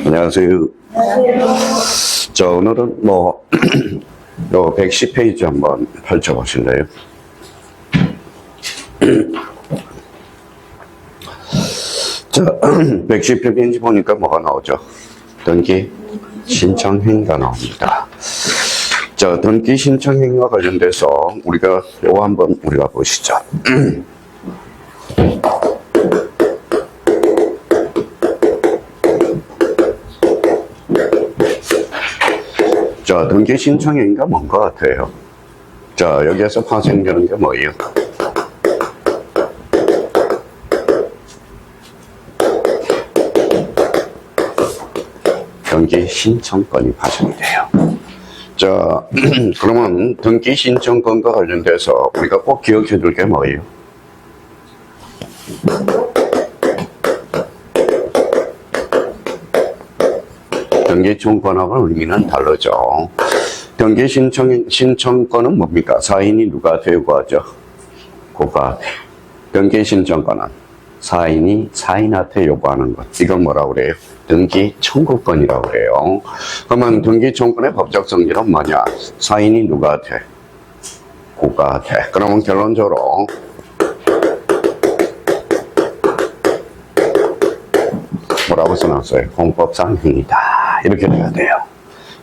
안녕하세요. 자, 오늘은 요 110페이지 한번 펼쳐보실래요? 자, 110페이지 보니까 뭐가 나오죠? 등기 신청행위가 나옵니다. 자, 등기 신청행위와 관련돼서 우리가 요거 한번 우리가 보시죠. 자, 등기 신청행위가 뭔 것 같아요? 자, 여기에서 파생되는 게 뭐예요? 등기 신청권이 파생돼요. 자, 그러면 등기 신청권과 관련돼서 우리가 꼭 기억해 둘 게 뭐예요? 등기 청권하고는 의미는 다르죠. 등기 신청권은 뭡니까? 사인이 누구한테 요구하죠? 고객한테. 등기 신청권은 사인이 사인한테 요구하는 것. 이건 뭐라고 그래요? 등기 청구권이라고 그래요. 그러면 등기 청구권의 법적 성질은 뭐냐? 사인이 누구한테? 고객한테. 그러면 결론적으로 뭐라고 써놨어요? 공법상 행위다. 이렇게 돼야 돼요.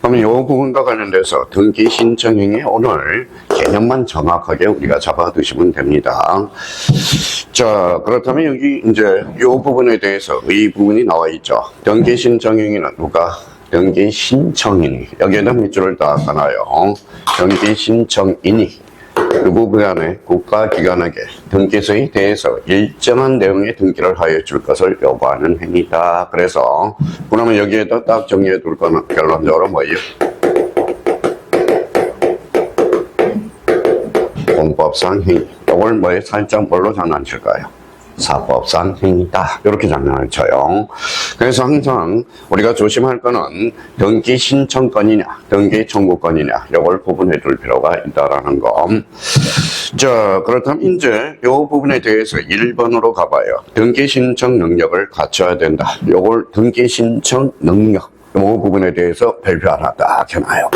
그러면 이 부분과 관련돼서 등기 신청행위 오늘 개념만 정확하게 우리가 잡아두시면 됩니다. 자, 그렇다면 여기 이제 이 부분에 대해서 이 부분이 나와 있죠. 등기 신청행위는 누가? 등기 신청인이. 여기에는 밑줄을 다 가나요. 등기 신청인이 누구 간에 국가기관에게 등기소에 대해서 일정한 내용의 등기를 하여 줄 것을 요구하는 행위다. 그래서 그러면 여기에다 딱 정리해 둘 거는 결론적으로 뭐예요? 공법상 행위. 이걸 뭐에 살짝 뭘로 장난칠까요? 사법상 행위다. 이렇게 장난을 쳐요. 그래서 항상 우리가 조심할 거는 등기 신청권이냐, 등기 청구권이냐, 이걸 구분해 둘 필요가 있다라는 거. 자, 그렇다면 이제 이 부분에 대해서 1번으로 가봐요. 등기 신청 능력을 갖춰야 된다. 이걸 등기 신청 능력, 이 부분에 대해서 발표 하나 딱 해놔요.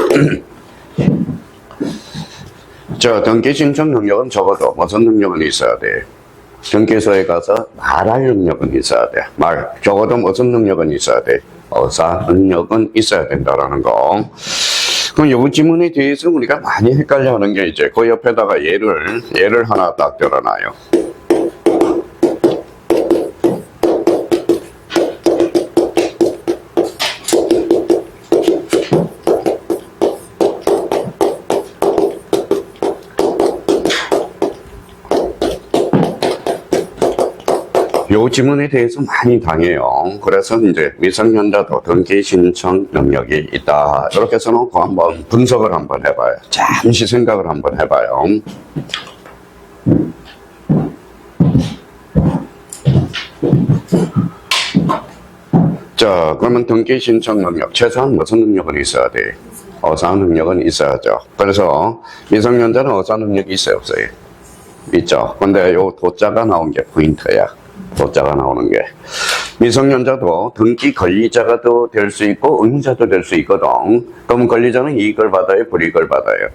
자, 등기 신청 능력은 적어도 무슨 능력은 있어야 돼? 등기소에 가서 말할 능력은 있어야 돼. 적어도 무슨 능력은 있어야 돼? 어사 능력은 있어야 된다라는 거. 그럼 이 지문에 대해서 우리가 많이 헷갈려 하는 게 이제 그 옆에다가 예를 하나 딱 들어놔요. 요 지문에 대해서 많이 당해요. 그래서 이제 미성년자도 등기 신청 능력이 있다. 이렇게 써놓고 한번 분석을 한번 해봐요. 잠시 생각을 한번 해봐요. 자, 그러면 등기 신청 능력, 최소한 무슨 능력은 있어야 돼? 어사 능력은 있어야죠. 그래서 미성년자는 어사 능력이 있어요, 없어요? 있죠. 근데 요 도자가 나온 게 포인트야. 도자가 나오는 게. 미성년자도 등기 권리자가 또 될 수 있고 의무자도 될 수 있거든. 그럼 권리자는 이익을 받아요? 불이익을 받아요?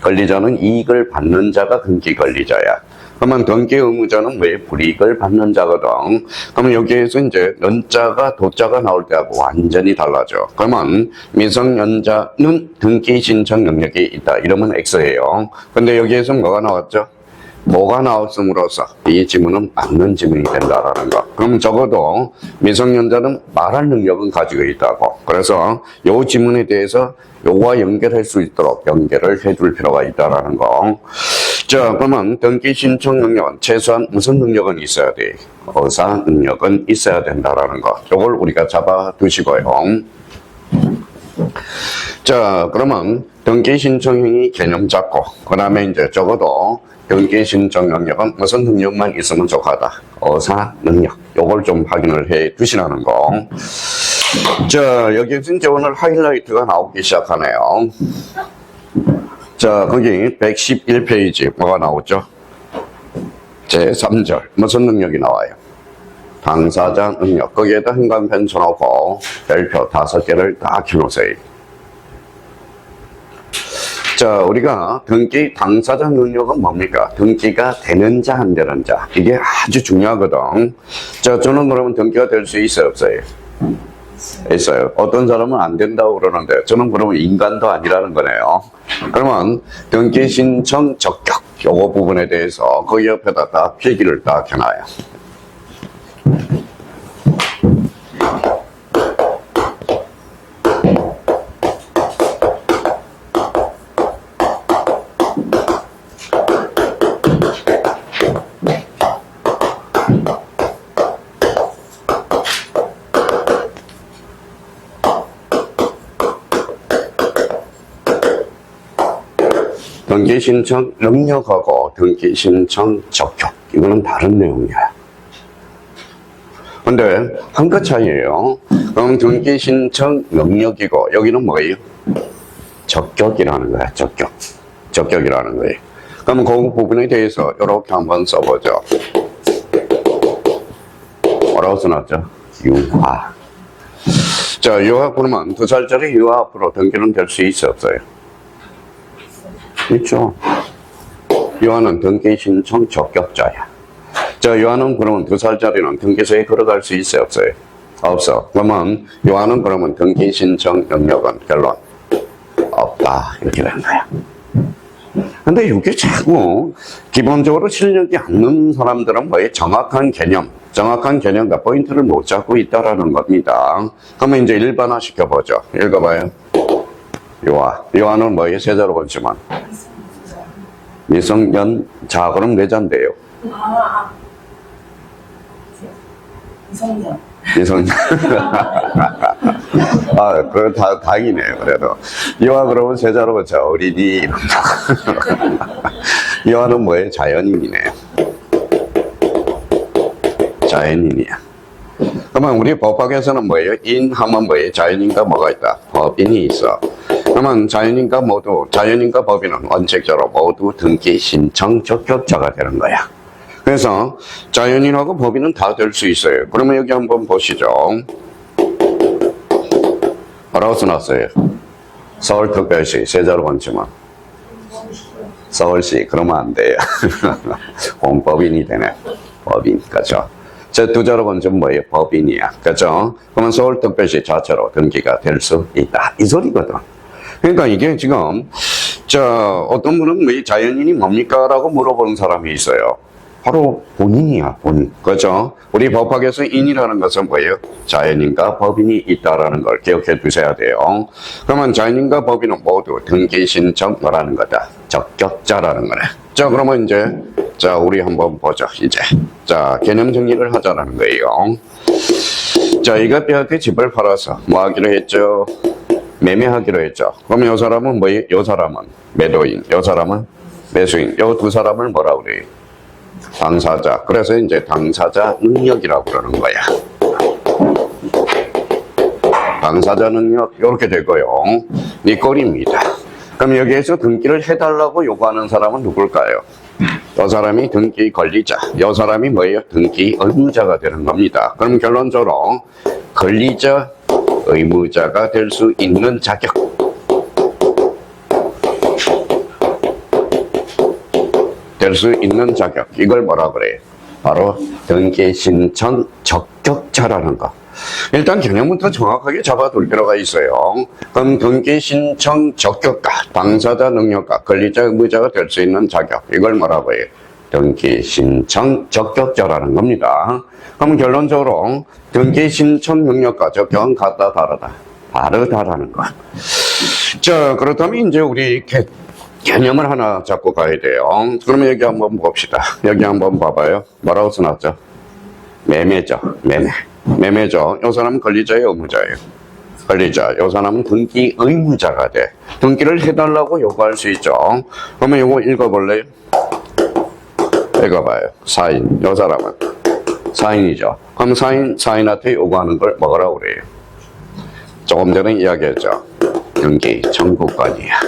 권리자는 이익을 받는 자가 등기 권리자야. 그러면 등기 의무자는 왜 불이익을 받는 자거든. 그러면 여기에서 이제 연자가 도자가 나올 때하고 완전히 달라져. 그러면 미성년자는 등기 신청 능력이 있다. 이러면 X예요. 근데 여기에서 뭐가 나왔죠? 뭐가 나왔음으로써 이 지문은 맞는 지문이 된다라는 거. 그럼 적어도 미성년자는 말할 능력은 가지고 있다고. 그래서 이 지문에 대해서 요거와 연결할 수 있도록 연결을 해줄 필요가 있다라는 거. 자, 그러면 등기 신청 능력은 최소한 무슨 능력은 있어야 돼? 어사 능력은 있어야 된다라는 거. 요걸 우리가 잡아 두시고요. 자, 그러면 등기 신청행위 개념 잡고 그 다음에 이제 적어도 등기 신청 능력은 무슨 능력만 있으면 좋겠다. 어사 능력. 요걸 좀 확인을 해 두시라는 거. 자, 여기에서 이제 오늘 하이라이트가 나오기 시작하네요. 자, 거기 111페이지 뭐가 나오죠? 제3절 무슨 능력이 나와요? 당사자 능력 거기에다 행간편 쳐놓고 별표 5개를 다 켜놓으세요. 자, 우리가 등기 당사자 능력은 뭡니까? 등기가 되는 자, 안 되는 자. 이게 아주 중요하거든. 자, 저는 그러면 등기가 될 수 있어요, 없어요? 있어요. 어떤 사람은 안 된다고 그러는데, 저는 그러면 인간도 아니라는 거네요. 그러면 등기 신청 적격, 요거 부분에 대해서 그 옆에다가 필기를 딱 해놔요. 등기 신청 능력하고 등기 신청 적격 이거는 다른 내용이야. 근데 한 끗 차이예요. 그럼 등기 신청 능력이고 여기는 뭐예요? 적격이라는 거야. 적격이라는 거예요. 그럼 그 부분에 대해서 이렇게 한번 써보죠. 뭐라고 써놨죠? 유아. 자, 유아 그러면 2살짜리 유아 앞으로 등기는 될 수 있어 없어요? 있죠. 유아는 등기 신청 적격자야. 자, 유아는 그러면 2살짜리는 등기소에 걸어갈 수 있어요, 없어요? 없어. 그러면 유아는 그러면 등기 신청 능력은 결론 없다. 이렇게 되는 거야. 근데 이게 자꾸 기본적으로 실력이 없는 사람들은 뭐에 정확한 개념과 포인트를 못 잡고 있다라는 겁니다. 그러면 이제 일반화 시켜보죠. 읽어봐요. 유아는 뭐에 세자로 걸지만 미성년자 그럼 내자인데요. 미성년. 아, 그거 다행이네요. 그래도 유아 그러면 세자로 걸자 어린이 이런 거. 유아는 뭐예요? 자연인이네요. 자연인이야. 그러면 우리 법학에서는 뭐예요? 인하면 뭐예요? 자연인과 뭐가 있다? 법인이 있어. 그러면 자연인과 법인은 원칙적으로 모두 등기 신청 적격자가 되는 거야. 그래서 자연인하고 법인은 다 될 수 있어요. 그러면 여기 한번 보시죠. 뭐라고 써놨어요? 서울특별시 세자로 번지면 서울시 그러면 안 돼요. 공법인이 되네. 법인, 그죠? 제 2자로 번지면 뭐예요? 법인이야. 그죠? 그러면 서울특별시 자체로 등기가 될 수 있다. 이 소리거든. 그러니까 이게 지금 어떤 분은 뭐 자연인이 뭡니까? 라고 물어보는 사람이 있어요. 바로 본인이야, 본인. 그죠? 우리 법학에서 인이라는 것은 뭐예요? 자연인과 법인이 있다라는 걸 기억해 두셔야 돼요. 그러면 자연인과 법인은 모두 등기 신청 뭐라는 거다? 적격자라는 거네. 자, 그러면 이제 우리 한번 보죠, 이제. 자, 개념 정리를 하자라는 거예요. 자, 이것뼈한테 집을 팔아서 뭐 하기로 했죠? 매매하기로 했죠. 그러면 이 사람은 뭐예요? 이 사람은 매도인, 이 사람은 매수인. 이 2사람을 뭐라고 그래요? 당사자. 그래서 이제 당사자 능력이라고 그러는 거야. 당사자 능력 이렇게 되고요. 네 꼴입니다. 그럼 여기에서 등기를 해달라고 요구하는 사람은 누굴까요? 이 사람이 등기 권리자, 이 사람이 뭐예요? 등기 의무자가 되는 겁니다. 그럼 결론적으로 권리자, 의무자가 될 수 있는 자격. 될 수 있는 자격. 이걸 뭐라 그래요? 바로 등기 신청 적격자라는 거. 일단 개념부터 정확하게 잡아둘 필요가 있어요. 그럼 등기 신청 적격자, 당사자 능력자, 권리자 의무자가 될 수 있는 자격. 이걸 뭐라고 해요? 등기 신청 적격자라는 겁니다. 그럼 결론적으로 등기 신청 능력과 적격은 같다 다르다? 다르다라는 거. 자, 그렇다면 이제 우리 개념을 하나 잡고 가야 돼요. 그러면 여기 한번 봅시다. 여기 한번 봐봐요. 뭐라고 써놨죠? 매매죠. 매매죠. 이 사람은 권리자예요, 의무자예요? 권리자. 이 사람은 등기 의무자가 돼. 등기를 해달라고 요구할 수 있죠. 그러면 이거 읽어볼래요? 읽어봐요. 사인. 이 사람은 사인이죠. 그럼 사인한테 요구하는 걸 뭐라고 그래요? 조금 전에 이야기했죠. 등기 청구권이야.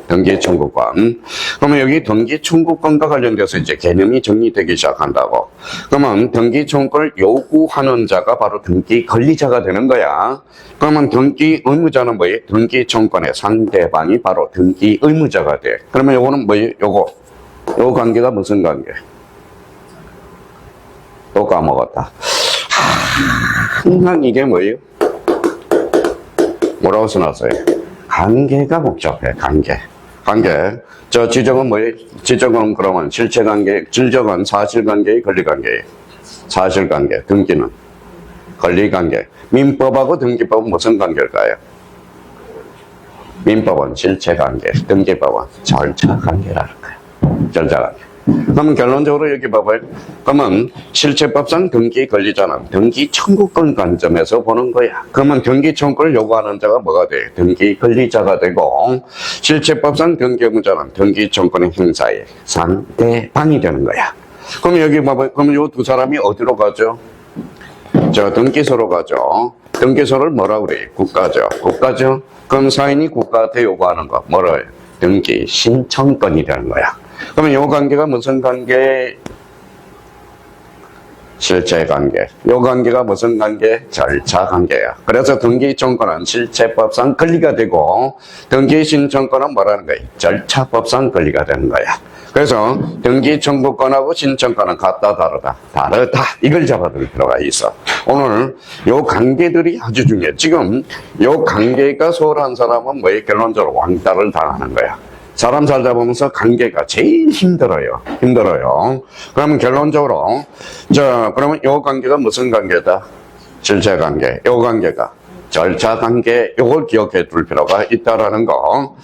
등기 청구권. 그러면 여기 등기 청구권과 관련돼서 이제 개념이 정리되기 시작한다고. 그러면 등기 청구권을 요구하는 자가 바로 등기 권리자가 되는 거야. 그러면 등기 의무자는 뭐예요? 등기 청구권의 상대방이 바로 등기 의무자가 돼. 그러면 요거는 뭐예요? 요 관계가 무슨 관계? 또 까먹었다. 항상 이게 뭐예요? 뭐라고 써놨어요? 관계가 복잡해, 관계. 저 지적은 뭐예요? 지적은 그러면 실체관계, 지적은 사실관계의 권리관계예요. 사실관계, 등기는 권리관계. 민법하고 등기법은 무슨 관계일까요? 민법은 실체관계, 등기법은 절차관계라는 거예요. 절차관계. 그러면 결론적으로 여기 봐봐요. 그러면 실체법상 등기 권리자는 등기 청구권 관점에서 보는 거야. 그러면 등기 청구권을 요구하는 자가 뭐가 돼? 등기 권리자가 되고, 실체법상 등기 의무자는 등기 청구권의 행사의 상대방이 되는 거야. 그럼 여기 봐봐요. 그럼 요 두 사람이 어디로 가죠? 저 등기소로 가죠. 등기소를 뭐라고 그래? 국가죠. 그럼 사인이 국가한테 요구하는 거 뭐라 해요? 등기 신청권이 되는 거야. 그러면 요 관계가 무슨 관계? 실체 관계. 요 관계가 무슨 관계? 절차 관계야. 그래서 등기 청구권은 실체법상 권리가 되고, 등기 신청권은 뭐라는 거야? 절차법상 권리가 되는 거야. 그래서 등기 청구권하고 신청권은 같다, 다르다. 이걸 잡아둘 필요가 있어. 오늘 요 관계들이 아주 중요해. 지금 요 관계가 소홀한 사람은 뭐에 결론적으로 왕따를 당하는 거야. 사람 살다 보면서 관계가 제일 힘들어요. 그러면 결론적으로, 그러면 요 관계가 무슨 관계다? 실체 관계. 요 관계가 절차 관계. 요걸 기억해 둘 필요가 있다라는 거.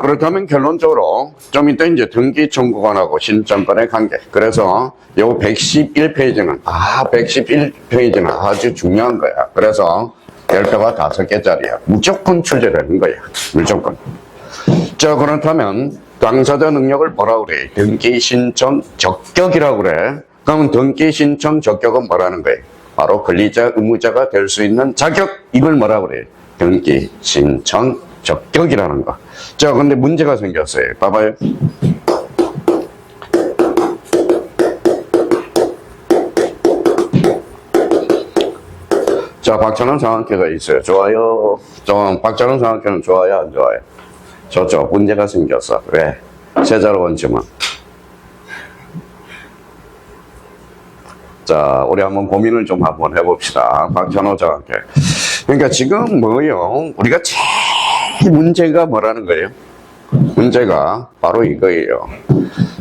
그렇다면 결론적으로 좀 이따 이제 등기 청구권하고 신청권의 관계. 그래서 요 111페이지는, 111페이지는 아주 중요한 거야. 그래서 10표가 5개짜리야. 무조건 출제되는 거야. 무조건. 그렇다면 당사자 능력을 뭐라고 그래? 등기 신청 적격이라고 그래. 그러면 등기 신청 적격은 뭐라는 거예요? 바로 권리자 의무자가 될 수 있는 자격. 이걸 뭐라고 그래? 등기 신청 적격이라는 거. 근데 문제가 생겼어요. 봐봐요. 박찬원 상학회가 있어요. 좋아요. 박찬원 상학회는 좋아요, 안 좋아요? 좋죠. 문제가 생겼어. 왜? 세자로 원칙은. 우리 한번 고민을 좀 한번 해봅시다. 박찬호 장학회. 그러니까 지금 뭐예요? 우리가 제일 문제가 뭐라는 거예요? 문제가 바로 이거예요.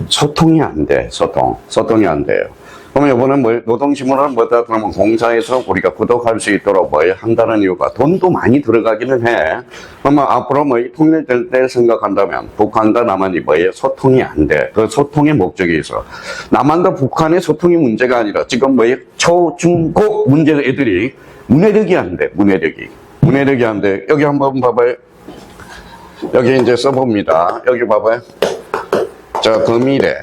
소통이 안 돼. 소통이 안 돼요. 그러면 이번에 노동신문은 뭐다? 그러면 공사에서 우리가 구독할 수 있도록 한다는 이유가 돈도 많이 들어가기는 해. 그러면 앞으로 통일될 때 생각한다면 북한과 남한이 소통이 안 돼. 그 소통의 목적이 있어. 남한과 북한의 소통이 문제가 아니라 지금 초, 중, 고 문제가 애들이 문해력이 안 돼. 문해력이 안 돼. 여기 한번 봐봐요. 여기 이제 써봅니다. 여기 봐봐요. 거미래.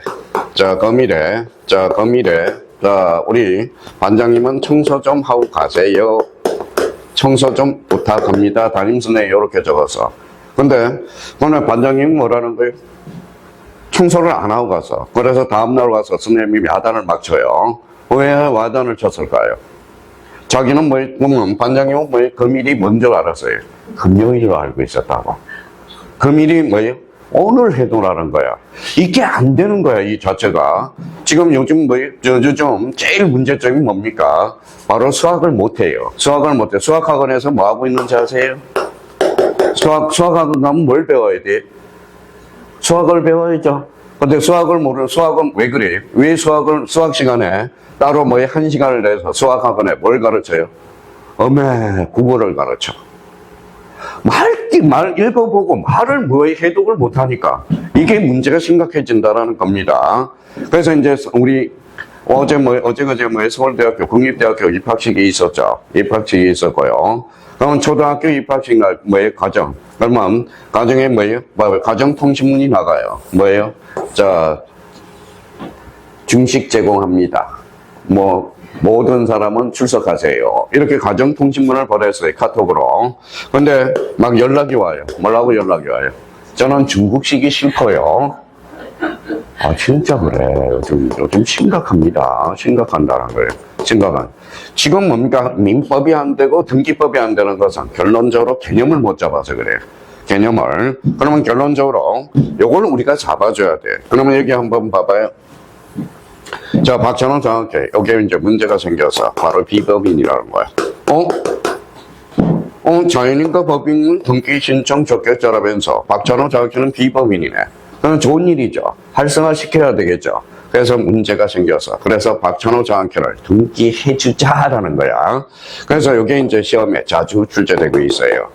우리 반장님은 청소 좀 하고 가세요. 청소 좀 부탁합니다. 담임선생님 이렇게 적었어. 근데 오늘 반장님 뭐라는 거예요? 청소를 안 하고 가서. 그래서 다음날 와서 선생님이 야단을 막 쳐요. 왜 야단을 쳤을까요? 자기는 반장님은 금일이 뭔 줄 알았어요? 금요일로 알고 있었다고. 금일이 뭐예요? 오늘 해도라는 거야. 이게 안 되는 거야, 이 자체가. 지금 요즘 요즘 제일 문제점이 뭡니까? 바로 수학을 못 해요. 수학학원에서 뭐 하고 있는지 아세요? 수학학원 가면 뭘 배워야 돼? 수학을 배워야죠. 근데 수학은 왜 그래요? 왜 수학 시간에 따로 1시간을 내서 수학학원에 뭘 가르쳐요? 국어를 가르쳐. 말 읽어보고 말을 해독을 못하니까 이게 문제가 심각해진다라는 겁니다. 그래서 이제 우리 어제그제 서울대학교 국립대학교 입학식이 있었죠. 입학식이 있었고요. 그러면 초등학교 입학식 날 가정. 그러면 가정에 가정통신문이 나가요. 중식 제공합니다. 모든 사람은 출석하세요. 이렇게 가정통신문을 보냈어요. 카톡으로. 근데 막 연락이 와요. 뭐라고 연락이 와요? 저는 중국식이 싫고요. 아, 진짜 그래. 요즘 심각합니다. 심각한다는 거예요. 심각한. 지금 뭡니까? 민법이 안 되고 등기법이 안 되는 것은 결론적으로 개념을 못 잡아서 그래요. 개념을. 그러면 결론적으로 요걸 우리가 잡아줘야 돼. 그러면 여기 한번 봐봐요. 자, 박찬호 정확히 여기에 이제 문제가 생겨서 바로 비법인이라는 거야. 자연인과 법인 등기 신청 적격자라면서 박찬호 정확히는 비법인이네. 그럼 좋은 일이죠. 활성화시켜야 되겠죠. 그래서 문제가 생겨서 그래서 박찬호 정확히를 등기해주자라는 거야. 그래서 이게 이제 시험에 자주 출제되고 있어요.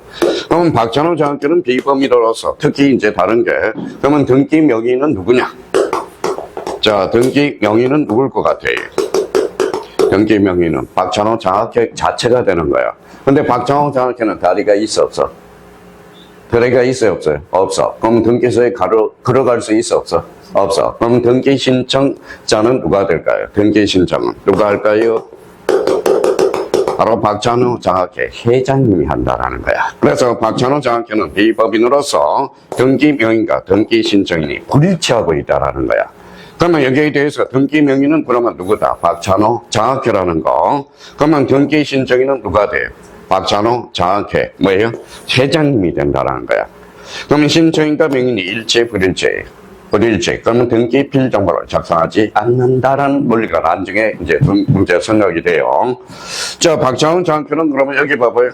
그럼 박찬호 정확히는 비법인으로서 특히 이제 다른 게 그러면 등기 명의는 누구냐? 자, 등기 명의는 누굴 것 같아요? 등기 명의는 박찬호 장학회 자체가 되는 거야. 근데 박찬호 장학회는 다리가 있어 없어? 다리가 있어요 없어요? 없어. 그럼 등기소에 걸어갈 수 있어 없어? 없어. 그럼 등기 신청자는 누가 될까요? 등기 신청은 누가 할까요? 바로 박찬호 장학회 회장님이 한다라는 거야. 그래서 박찬호 장학회는 비법인으로서 등기 명의가 등기 신청인이 불일치하고 있다라는 거야. 그러면 여기에 대해서 등기 명의는 그러면 누구다? 박찬호 장학회라는 거. 그러면 등기 신청인은 누가 돼요? 박찬호 장학회 뭐예요? 회장님이 된다는 거야. 그러면 신청인과 명인이 일체 불일체. 불일체. 그러면 등기 필정보를 작성하지 않는다라는 논리가 나중에 이제 문제 생각이 돼요. 자, 박찬호 장학회는 그러면 여기 봐봐요.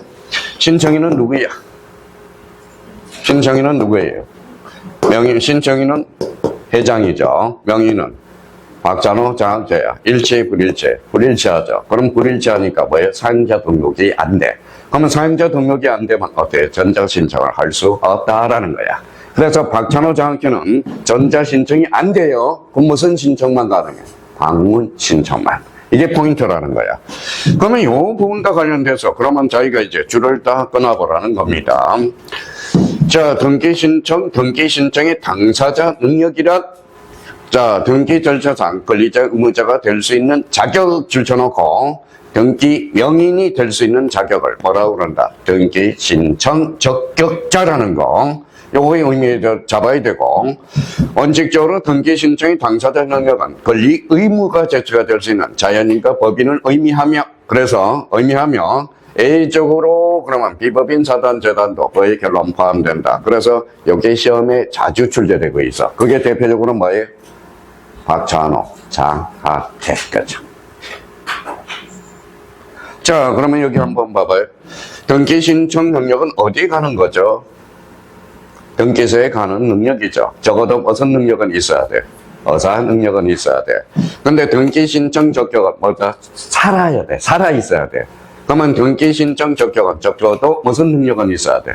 신청인은 누구야? 신청인은 누구예요? 명인 신청인은 회장이죠. 명의는 박찬호 장학회야. 일체 불일체. 불일체하죠. 그럼 불일체하니까 뭐예요? 사용자 등록이 안 돼. 그러면 사용자 등록이 안 되면 어때? 전자신청을 할 수 없다라는 거야. 그래서 박찬호 장학회는 전자신청이 안 돼요. 그럼 무슨 신청만 가능해? 방문 신청만. 이게 포인트라는 거야. 그러면 이 부분과 관련돼서 그러면 저희가 이제 줄을 다 끊어보라는 겁니다. 자, 등기 신청의 당사자 능력이란 자, 등기 절차상 권리자 의무자가 될 수 있는 자격을 줄쳐놓고 등기 명인이 될 수 있는 자격을 뭐라고 그런다? 등기 신청 적격자라는 거. 요거의 의미를 잡아야 되고 원칙적으로 등기 신청의 당사자 능력은 권리 의무가 제출가 될 수 있는 자연인과 법인을 의미하며 A적으로 그러면 비법인 사단 재단도 거의 결론 포함된다. 그래서 여기 시험에 자주 출제되고 있어. 그게 대표적으로 뭐예요? 박찬호 장학회. 그렇죠. 자, 그러면 여기 한번 봐봐요. 등기 신청 능력은 어디에 가는 거죠? 등기소에 가는 능력이죠. 적어도 무슨 능력은 있어야 돼? 어사 능력은 있어야 돼. 근데 등기 신청 적격은 뭐다? 살아야 돼. 살아 있어야 돼. 그러면 등기 신청 적격은 적어도 무슨 능력은 있어야 돼?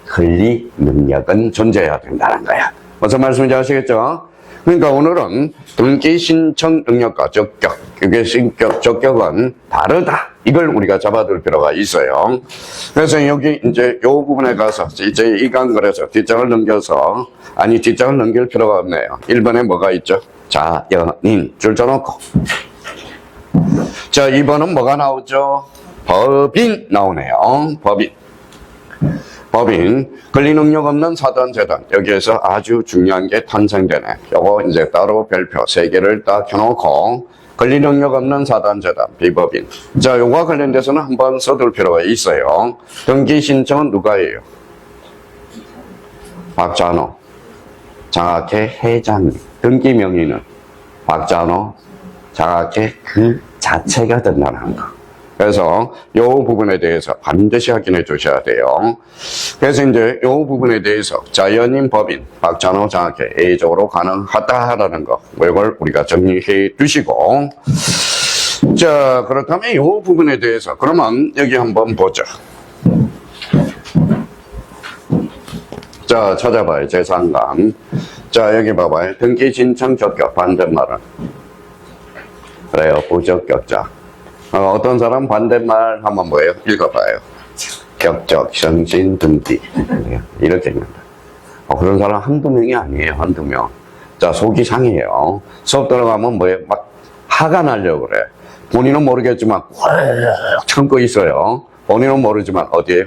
권리 능력은 존재해야 된다는 거야. 무슨 말씀인지 아시겠죠? 그러니까 오늘은 등기 신청 능력과 적격, 이게 적격은 다르다. 이걸 우리가 잡아둘 필요가 있어요. 그래서 여기 이제 요 부분에 가서 이제 이 강글에서 뒷장을 넘겨서 뒷장을 넘길 필요가 없네요. 1번에 뭐가 있죠? 자연인 줄 쳐놓고. 자, 2번은 뭐가 나오죠? 법인 나오네요. 법인, 권리 능력 없는 사단, 재단. 여기에서 아주 중요한 게 탄생되네. 요거 이제 따로 별표 3개를 딱 켜놓고, 권리 능력 없는 사단, 재단, 비법인. 자, 요거와 관련돼서는 한번 써둘 필요가 있어요. 등기 신청은 누가 해요? 박찬호 장학회 회장님. 등기 명의는 박찬호 장학회 그 자체가 된다는 거. 그래서 이 부분에 대해서 반드시 확인해 주셔야 돼요. 그래서 이제 이 부분에 대해서 자연인 법인 박찬호 장학회 A적으로 가능하다라는 거, 이걸 우리가 정리해 두시고, 자, 그렇다면 이 부분에 대해서 그러면 여기 한번 보죠. 자, 찾아봐요. 제3강. 자, 여기 봐봐요. 등기 신청 적격 반대말은 그래요. 부적격자. 어떤 사람 반대말 한번 뭐예요? 읽어봐요. 격적, 정신, 등기. 이렇게 읽는다. 그런 사람 한두 명이 아니에요. 한두 명. 자, 속이 상해요. 수업 들어가면 뭐예요? 막 화가 나려고 그래. 본인은 모르겠지만 꽉 참고 있어요. 본인은 모르지만 어디에요?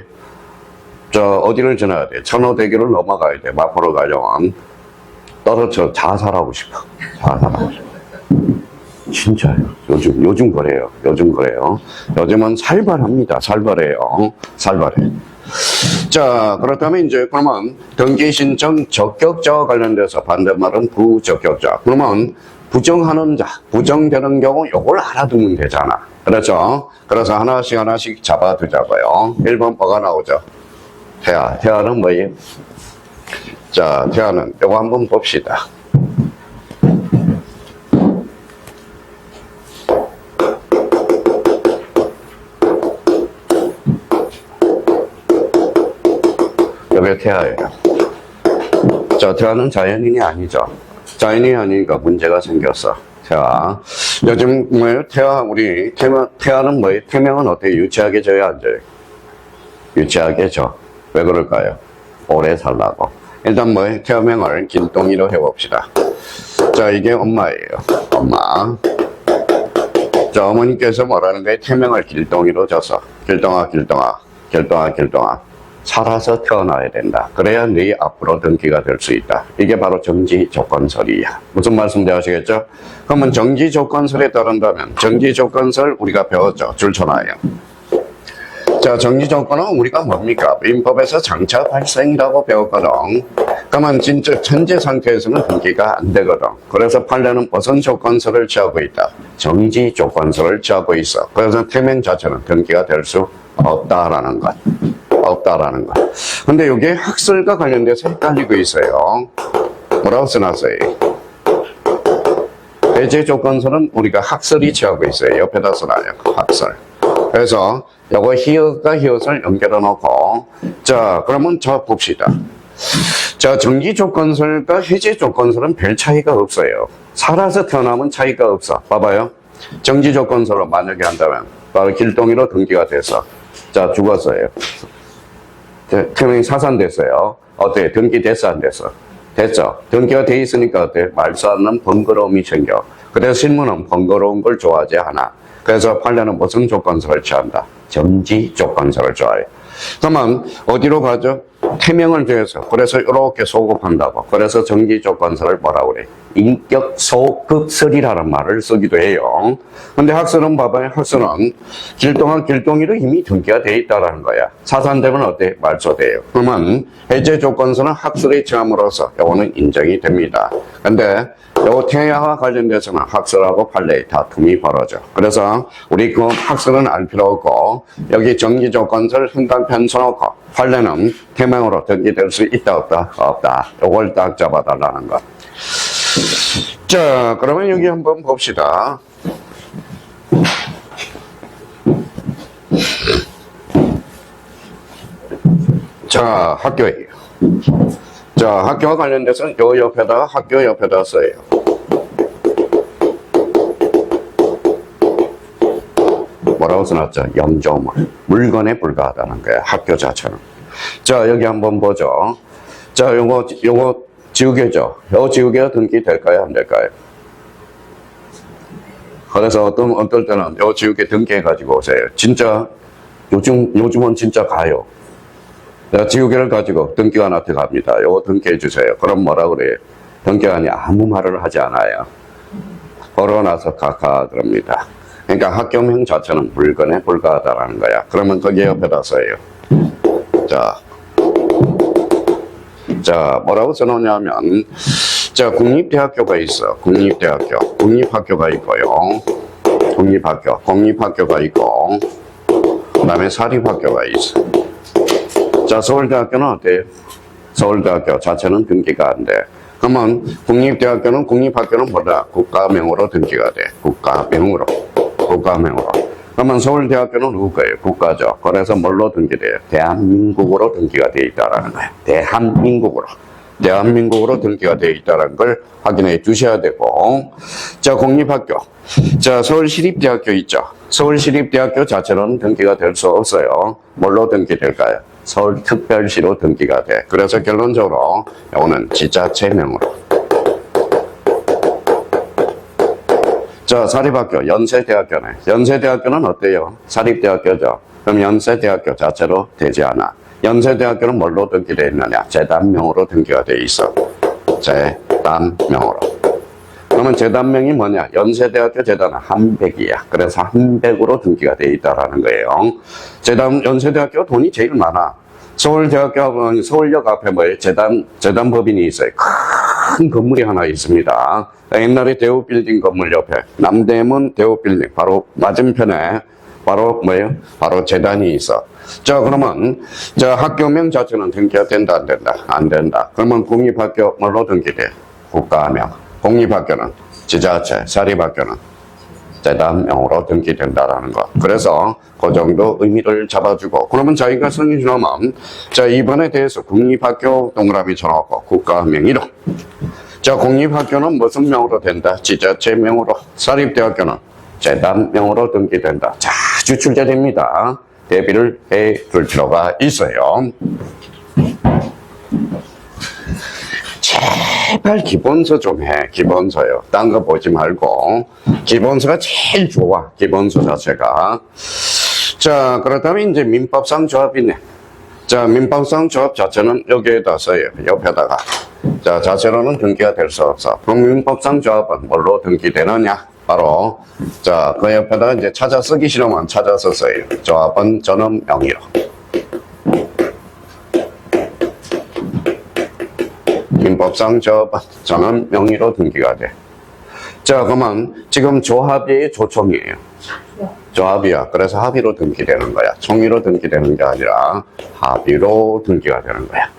어디를 지나야 돼? 천호대교를 넘어가야 돼. 마포로 가려면. 떨어져 자살하고 싶어. 자살하고 싶어. 진짜요. 요즘 그래요. 요즘은 살벌합니다. 살벌해요. 살벌해. 자, 그렇다면 이제 그러면 등기 신청 적격자와 관련돼서 반대말은 부적격자. 그러면 부정하는 자, 부정되는 경우 요걸 알아두면 되잖아. 그렇죠? 그래서 하나씩 잡아두자고요. 1번 뭐가 나오죠? 태아는 뭐예요? 자, 태아는 요거 한번 봅시다. 요게 태아예요. 자, 태아는 자연인이 아니죠. 자연인이 아니니까 문제가 생겼어. 태아. 요즘 뭐예요? 태아는 뭐예요? 태명은 어떻게 유치하게 져야 안 져요? 유치하게 져. 왜 그럴까요? 오래 살라고. 일단 뭐예요? 태명을 길동이로 해봅시다. 자, 이게 엄마예요. 엄마. 자, 어머니께서 뭐라는 거예요? 태명을 길동이로 져서. 길동아. 살아서 태어나야 된다. 그래야 네 앞으로 등기가 될 수 있다. 이게 바로 정지조건설이야. 무슨 말씀인지 아시겠죠? 그러면 정지조건설에 따른다면 정지조건설 우리가 배웠죠. 줄쳐놔요. 자, 정지조건은 우리가 뭡니까? 민법에서 장차 발생이라고 배웠거든. 그러면 진짜 현재 상태에서는 등기가 안 되거든. 그래서 판례는 무슨 조건설을 취하고 있다? 정지조건설을 취하고 있어. 그래서 태명 자체는 등기가 될 수 없다라는 것. 근데 이게 학설과 관련돼서 헷갈리고 있어요. 뭐라고 써놨어요? 배제 조건설은 우리가 학설이 취하고 있어요. 옆에다 써놔요. 학설. 그래서 요거 히읗과 히읗을 연결해 놓고, 자, 그러면 봅시다. 자, 정지 조건설과 해제 조건설은 별 차이가 없어요. 살아서 태어나면 차이가 없어. 봐봐요. 정지 조건설로 만약에 한다면 바로 길동이로 등기가 돼서, 자, 죽었어요. 태명이 사산됐어요. 어때? 등기 됐어, 안 됐어? 됐죠. 등기가 돼 있으니까 어때? 말소 않는 번거로움이 생겨. 그래서 신문은 번거로운 걸 좋아하지 않아. 그래서 판례는 무슨 조건설을 취한다? 정지 조건설을 좋아해. 그러면 어디로 가죠? 태명을 대해서. 그래서 이렇게 소급한다고. 그래서 정지 조건설을 뭐라고 그래? 인격 소급설이라는 말을 쓰기도 해요. 근데 학설은 봐봐요. 학설은 길동이로 이미 등기가 돼 있다라는 거야. 사산되면 어때? 말소돼요. 그러면 해제 조건설은 학설의 취함으로써 요거는 인정이 됩니다. 근데 요 태아와 관련돼서는 학설하고 판례의 다툼이 벌어져. 그래서 우리 그 학설은 알 필요 없고 여기 정지 조건설 한단편 써놓고 판례는 태명으로 등기될 수 있다 없다? 없다. 요걸 딱 잡아달라는 것. 자, 그러면 여기 한번 봅시다. 자, 학교예요. 자, 학교와 관련돼서 요 옆에다가 학교 옆에다 써요. 뭐라고 써놨죠? 영조물. 물건에 불과하다는 거야. 학교 자체는. 자, 여기 한번 보죠. 자, 요거 지우개죠. 요 지우개가 등기 될까요? 안 될까요? 그래서 어떨 때는 요 지우개 등기해가지고 오세요. 진짜, 요즘은 진짜 가요. 내가 지우개를 가지고 등기관한테 갑니다. 요거 등기해주세요. 그럼 뭐라 그래요? 등기관이 아무 말을 하지 않아요. 걸어놔서 가까 그럽니다. 그러니까 학교명 자체는 물건에 불과하다라는 거야. 그러면 거기 옆에다 써요. 자, 뭐라고 써놓냐면, 자, 국립대학교가 있어. 국립학교가 있고요. 공립학교가 있고, 그 다음에 사립학교가 있어. 자, 서울대학교는 어때요? 서울대학교 자체는 등기가 안 돼. 그러면 국립학교는 뭐다? 국가명으로 등기가 돼. 국가명으로. 그러면 서울대학교는 누구예요? 국가죠. 그래서 뭘로 등기돼요? 대한민국으로 등기가 돼 있다라는 거예요. 대한민국으로 등기가 돼 있다는 걸 확인해 주셔야 되고, 자, 공립학교. 자, 서울시립대학교 있죠. 서울시립대학교 자체로는 등기가 될 수 없어요. 뭘로 등기될까요? 서울특별시로 등기가 돼. 그래서 결론적으로 이거는 지자체명으로. 자, 사립학교, 연세대학교는 어때요? 사립대학교죠. 그럼 연세대학교 자체로 되지 않아. 연세대학교는 뭘로 등기되어 있느냐? 재단명으로 등기가 되어 있어. 재단명으로. 그러면 재단명이 뭐냐? 연세대학교 재단은 한백이야. 그래서 한백으로 등기가 되어 있다라는 거예요. 연세대학교 돈이 제일 많아. 서울대학교, 서울역 앞에 뭐예요? 재단법인이 있어요. 큰 건물이 하나 있습니다. 옛날에 대우빌딩 건물 옆에 남대문 대우빌딩 바로 맞은편에 바로 뭐예요? 바로 재단이 있어. 자, 그러면 학교명 자체는 등기가 된다, 안 된다? 안 된다. 그러면 공립학교 뭘로 등기돼? 국가명. 공립학교는 지자체, 사립학교는 재단명으로 등기된다라는 거. 그래서 그 정도 의미를 잡아주고, 그러면 자기가 성인이라면 이번에 대해서 국립학교 동그라미 쳐놓고 국가명 1호. 공립학교는 무슨 명으로 된다? 지자체명으로. 사립대학교는 재단명으로 등기된다. 자, 주출제됩니다. 대비를 해 둘 필요가 있어요. 제발 기본서 좀 해. 기본서요. 딴 거 보지 말고. 기본서가 제일 좋아. 기본서 자체가. 자, 그렇다면 이제 민법상 조합이네. 자, 민법상 조합 자체는 여기에다 써요. 옆에다가. 자, 자체로는 등기가 될 수 없어. 그럼 민법상 조합은 뭘로 등기되느냐? 바로, 자, 그 옆에다가 이제 찾아 쓰기 싫으면 찾아서 써요. 조합은 전업 명의로. 민법상 조합은 전업 명의로 등기가 돼. 자, 그러면 지금 조합이 조총이에요. 조합이야. 그래서 합의로 등기되는 거야. 총의로 등기되는 게 아니라 합의로 등기가 되는 거야.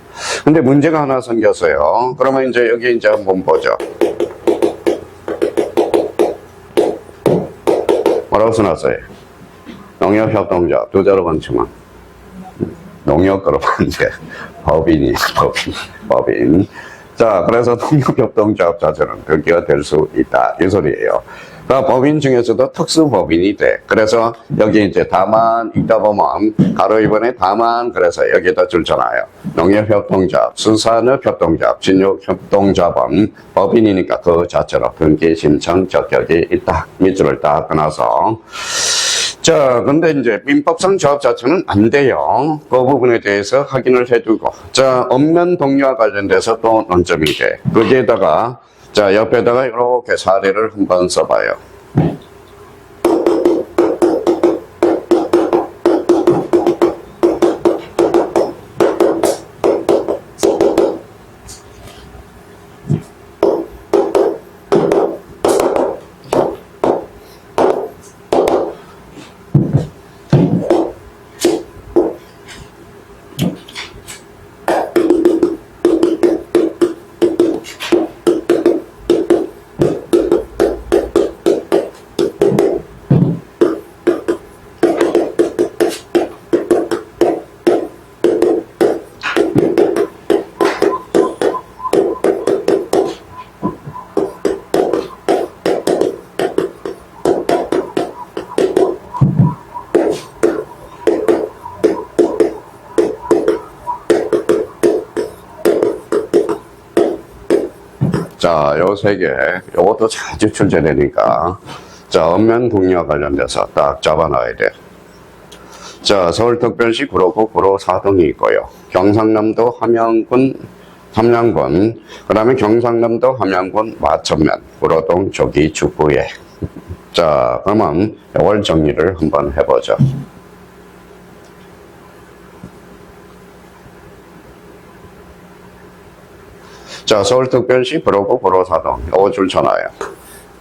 근데 문제가 하나 생겼어요. 그러면 이제 여기 이제 한번 보죠. 뭐라고 써놨어요? 농협협동조합 두 자로 번치면 농협 그러면 이제 법인. 자, 그래서 농협협동조합 자체는 등기가 될 수 있다 이 소리예요. 그러니까 법인 중에서도 특수법인이 돼. 그래서 여기 이제 다만 있다 보면 가로 2번에 다만 그래서 여기다 줄잖아요. 농협협동조합, 수산업협동조합, 진육협동조합은 법인이니까 그 자체로 등기 신청 적격이 있다. 밑줄을 딱 끊어서. 자, 근데 이제 민법상 조합 자체는 안 돼요. 그 부분에 대해서 확인을 해두고. 자, 엄면 동료와 관련돼서 또 논점이 돼. 거기에다가 자, 옆에다가 이렇게 사례를 한번 써봐요. 자, 요 세 개, 요것도 자주 출제되니까. 자, 엄면 동료와 관련돼서 딱 잡아놔야 돼. 자, 서울특별시 구로구 구로사동이 있고요. 경상남도 함양군, 그 다음에 경상남도 함양군 마천면, 구로동 조기 축구회. 자, 그러면 요걸 정리를 한번 해보죠. 자, 서울특별시 구로구 구로사동 요 줄 쳐놔요.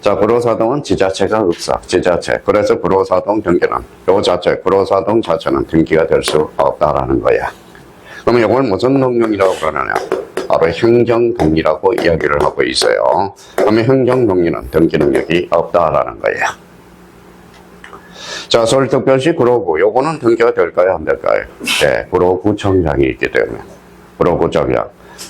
자, 구로사동은 지자체가 없어. 지자체. 그래서 구로사동 등기는 요 자체, 구로사동 자체는 등기가 될 수 없다라는 거야. 그러면 이걸 무슨 동령이라고 그러느냐? 바로 행정동리라고 이야기를 하고 있어요. 그러면 행정동리는 등기 능력이 없다라는 거예요. 자, 서울특별시 구로구 요거는 등기가 될까요? 안 될까요? 네, 구로구청장이 있기 때문에 구로구청장.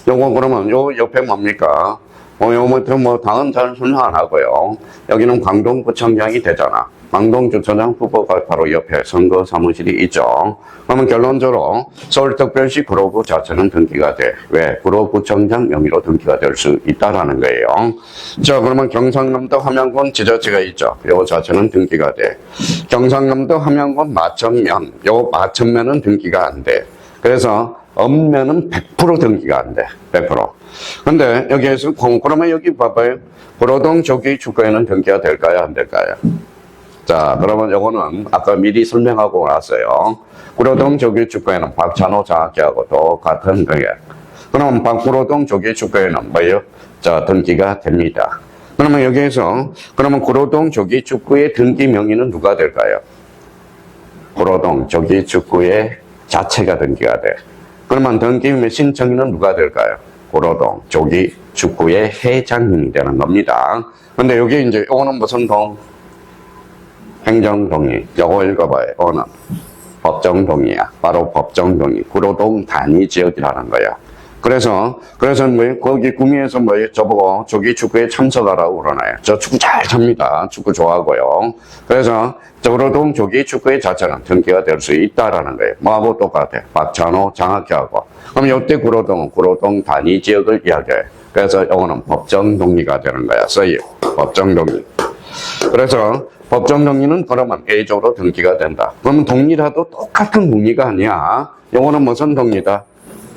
요거 그러면 요 옆에 뭡니까? 요부터 당은 잘 순화 안 하고요. 여기는 광동구청장이 되잖아. 광동주차장 후보가 바로 옆에 선거 사무실이 있죠. 그러면 결론적으로 서울특별시 구로구 자체는 등기가 돼. 왜? 구로구청장 명의로 등기가 될 수 있다라는 거예요. 자, 그러면 경상남도 함양군 지자체가 있죠. 요 자체는 등기가 돼. 경상남도 함양군 마천면, 요 마천면은 등기가 안 돼. 그래서 없면은 100% 등기가 안 돼. 100%. 근데 여기에서 그러면 여기 봐봐요. 구로동 조기 축구에는 등기가 될까요? 안 될까요? 자, 그러면 요거는 아까 미리 설명하고 왔어요. 구로동 조기 축구에는 박찬호 장학기하고 똑같은 거예요. 그럼 구로동 조기 축구에는 뭐예요? 자, 등기가 됩니다. 그러면 여기에서 그러면 구로동 조기 축구의 등기 명의는 누가 될까요? 구로동 조기 축구의 자체가 등기가 돼. 그러면 등기 신청인은 누가 될까요? 구로동 조기 축구의 회장님이 되는 겁니다. 근데 여기 이제 요거는 무슨 동? 행정동의. 요거 읽어봐요. 요거는 법정동의야. 바로 법정동의. 구로동 단위 지역이라는 거야. 그래서 뭐 거기 구미에서 뭐 저보고 조기 축구에 참석하라고 그러나요? 저 축구 잘 찹니다. 축구 좋아하고요. 그래서 구로동 조기 축구의 자체는 등기가 될 수 있다라는 거예요. 뭐하고 똑같아? 박찬호 장학기하고. 그럼 이때 구로동은 구로동 단위 지역을 이야기해. 그래서 이거는 법정 동의가 되는 거야. 써요. 법정 동의. 그래서 법정 동의는 그러면 A적으로 등기가 된다. 그러면 동의라도 똑같은 동의가 아니야. 이거는 무슨 동의다?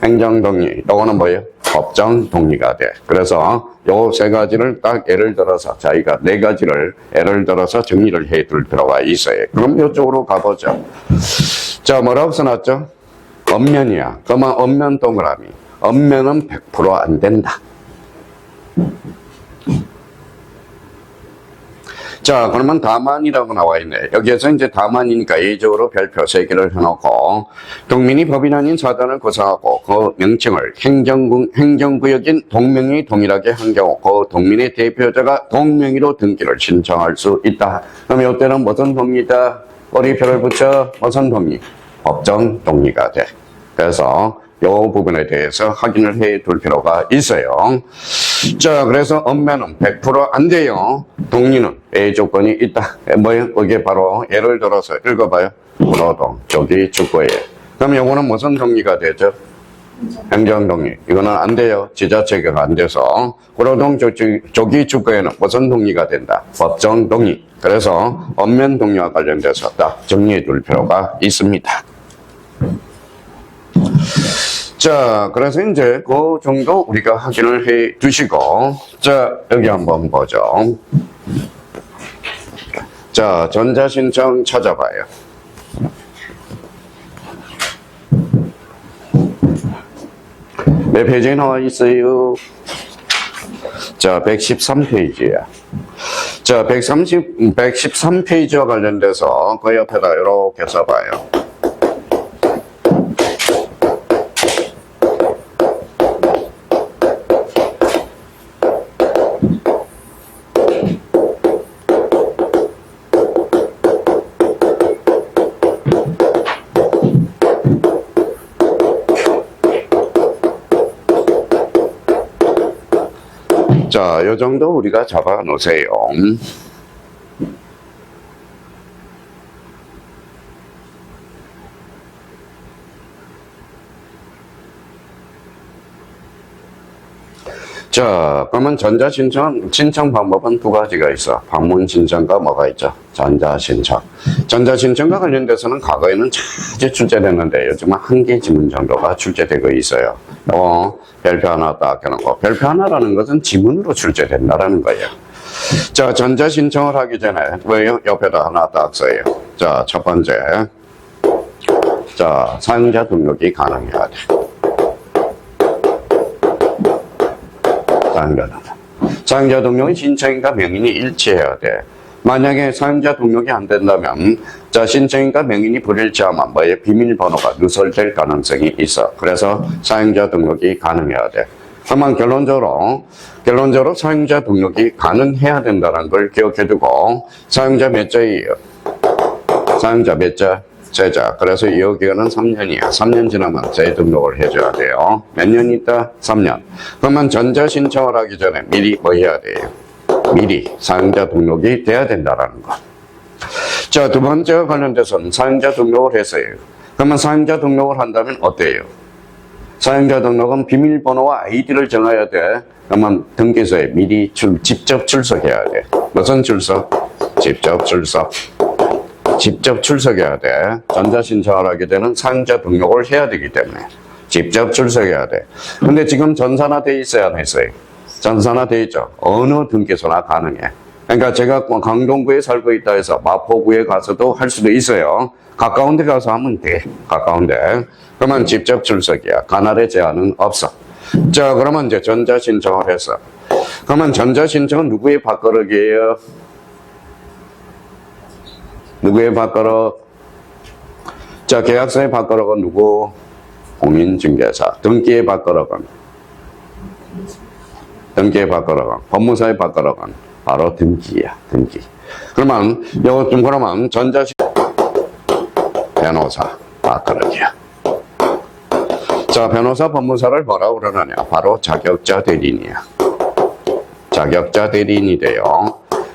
행정 동의. 이거는 뭐예요? 법정 동의가 돼. 그래서 요 세 가지를 딱 예를 들어서 저희가 네 가지를 예를 들어서 정리를 해 둘 필요가 있어요. 그럼 이쪽으로 가보죠. 자, 뭐라고 써놨죠? 엄면이야. 그러면 엄면 동그라미. 엄면은 100% 안 된다. 자, 그러면 다만이라고 나와 있네. 여기에서 이제 다만이니까 예적으로 별표 3개를 해놓고 동민이 법인 아닌 사단을 구성하고 그 명칭을 행정구역인 동명이 동일하게 한 경우 그 동민의 대표자가 동명의로 등기를 신청할 수 있다. 그럼 이때는 무슨 동의다? 꼬리표를 붙여 무슨 동의? 법정 동의가 돼. 그래서 이 부분에 대해서 확인을 해 둘 필요가 있어요. 자, 그래서 엄면은 100% 안 돼요. 동의는 A 조건이 있다. 뭐예요? 이게 바로 예를 들어서 읽어봐요. 구로동 조기 축구에. 그럼 이거는 무슨 동의가 되죠? 행정 동의. 이거는 안 돼요. 지자체가 안 돼서 구로동 조기 축구에는 무슨 동의가 된다? 법정 동의. 그래서 엄면 동의와 관련돼서 딱 정리해 둘 필요가 있습니다. 자, 그래서 이제 그 정도 우리가 확인을 해 두시고, 자, 여기 한번 보죠. 자, 전자신청 찾아봐요. 몇 페이지에 나와 있어요? 자, 113페이지야. 자, 113페이지와 관련돼서 그 옆에다 이렇게 써봐요. 자, 요 정도 우리가 잡아 놓으세요. 자, 그러면 신청 방법은 두 가지가 있어. 방문 신청과 뭐가 있죠? 전자신청. 전자신청과 관련돼서는 과거에는 자주 출제됐는데 요즘은 한 개 지문 정도가 출제되고 있어요. 별표 하나 딱 해놓고. 별표 하나라는 것은 지문으로 출제된다라는 거예요. 자, 전자신청을 하기 전에 왜요? 옆에다 하나 딱 써요. 자, 첫 번째. 자, 사용자 등록이 가능해야 돼. 사용자 등록은 신청인과 명인이 일치해야 돼. 만약에 사용자 등록이 안 된다면 자, 신청인과 명인이 불일치하면 뭐에 비밀번호가 누설될 가능성이 있어. 그래서 사용자 등록이 가능해야 돼. 다만 결론적으로 사용자 등록이 가능해야 된다는 걸 기억해두고 사용자 몇 자예요? 사용자 몇 자? 세자. 그래서 이 기간은 3년이야. 3년 지나면 재등록을 해줘야 돼요. 몇 년 있다? 3년. 그러면 전자신청을 하기 전에 미리 뭐 해야 돼요? 미리 사용자 등록이 돼야 된다는 거. 자, 두 번째와 관련돼서는 사용자 등록을 했어요. 그러면 사용자 등록을 한다면 어때요? 사용자 등록은 비밀번호와 아이디를 정해야 돼. 그러면 등기소에 미리 직접 출석해야 돼. 무슨 출석? 직접 출석. 직접 출석해야 돼. 전자신청을 하게 되는 사용자 등록을 해야 되기 때문에 직접 출석해야 돼. 근데 지금 전산화돼 있어야 안 했어요? 전산화돼 있죠. 어느 등기소나 가능해. 그러니까 제가 강동구에 살고 있다 해서 마포구에 가서도 할 수도 있어요. 가까운 데 가서 하면 돼. 가까운 데. 그러면 직접 출석이야. 관할의 제한은 없어. 자, 그러면 이제 전자신청을 했어. 그러면 전자신청은 누구의 밥그릇이에요? 누구의 밥그릇? 자, 계약서의 밥그릇은 누구? 공인중개사. 등기의 밥그릇은? 등기의 밥그릇은? 법무사의 밥그릇은? 바로 등기야, 등기. 그러면, 이거 좀 그러면 변호사 밥그릇이야. 자, 변호사, 법무사를 뭐라고 그러느냐? 바로 자격자 대리인이야. 자격자 대리인이 돼요.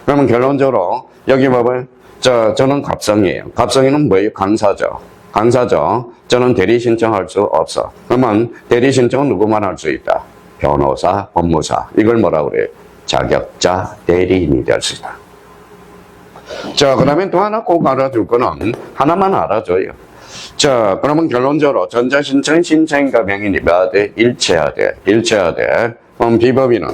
그러면 결론적으로, 여기 봐봐요. 저는 갑성이에요. 갑성이는 뭐예요? 강사죠. 강사죠. 저는 대리 신청할 수 없어. 그러면 대리 신청은 누구만 할 수 있다? 변호사, 법무사. 이걸 뭐라고 그래요? 자격자 대리인이 될 수 있다. 자, 그 다음에 또 하나 꼭 알아줄 거는 하나만 알아줘요. 자, 그러면 결론적으로 전자신청 신청인가 명인이 뭐야 돼? 일치해야 돼. 일치해야 돼. 그럼 비법인은?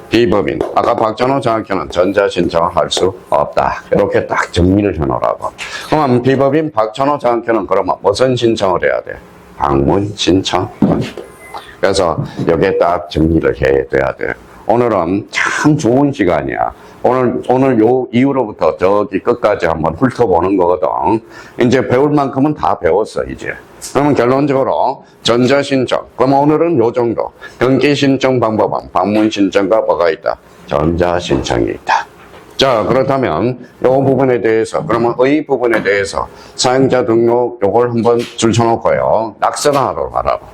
비법인. 아까 박전호 장학회는 전자신청을 할 수 없다. 이렇게 딱 정리를 해놓으라고. 그럼 비법인 박전호 장학회는 그러면 무슨 신청을 해야 돼? 방문 신청. 그래서 여기에 딱 정리를 해둬야 돼. 오늘은 참 좋은 시간이야. 오늘 요 이후로부터 저기 끝까지 한번 훑어보는 거거든. 이제 배울 만큼은 다 배웠어, 이제. 그러면 결론적으로 전자신청. 그럼 오늘은 요 정도. 등기신청 방법은 방문신청과 뭐가 있다? 전자신청이 있다. 자, 그렇다면 요 부분에 대해서, 그러면 의 부분에 대해서 사용자 등록 요걸 한번 줄쳐놓고요. 낙선하도록 하라고.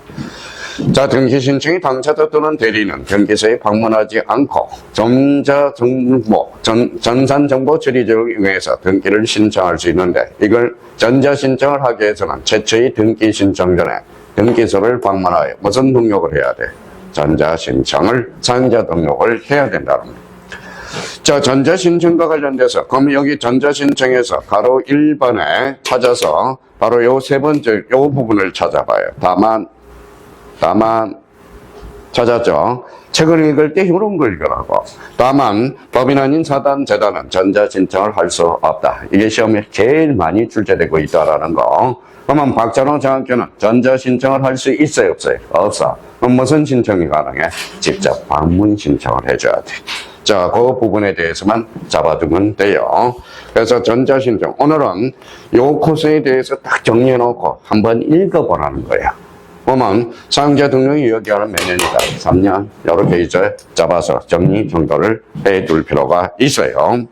자, 등기신청이 당사자 또는 대리는 등기소에 방문하지 않고 전산정보 처리제를 이용해서 등기를 신청할 수 있는데, 이걸 전자신청을 하기 위해서는 최초의 등기신청 전에 등기소를 방문하여 무슨 등록을 해야 돼? 전자신청을, 사용자 등록을 해야 된다는 거예요. 자, 전자신청과 관련돼서, 그럼 여기 전자신청에서 가로 1번에 찾아서 바로 요 세 번째 요 부분을 찾아봐요. 다만 찾았죠. 책을 읽을 때 이런 걸 읽으라고. 다만 법인 아닌 사단, 재단은 전자신청을 할 수 없다. 이게 시험에 제일 많이 출제되고 있다라는 거. 그러면 박찬호 장학교는 전자신청을 할 수 있어요, 없어요? 없어. 그럼 무슨 신청이 가능해? 직접 방문 신청을 해줘야 돼. 자, 그 부분에 대해서만 잡아두면 돼요. 그래서 전자신청. 오늘은 요 코스에 대해서 딱 정리해놓고 한번 읽어보라는 거야. 보면 사용자 등록이 여기하는 몇 년이다? 3년. 이렇게 이제 잡아서 정리 정도를 해둘 필요가 있어요.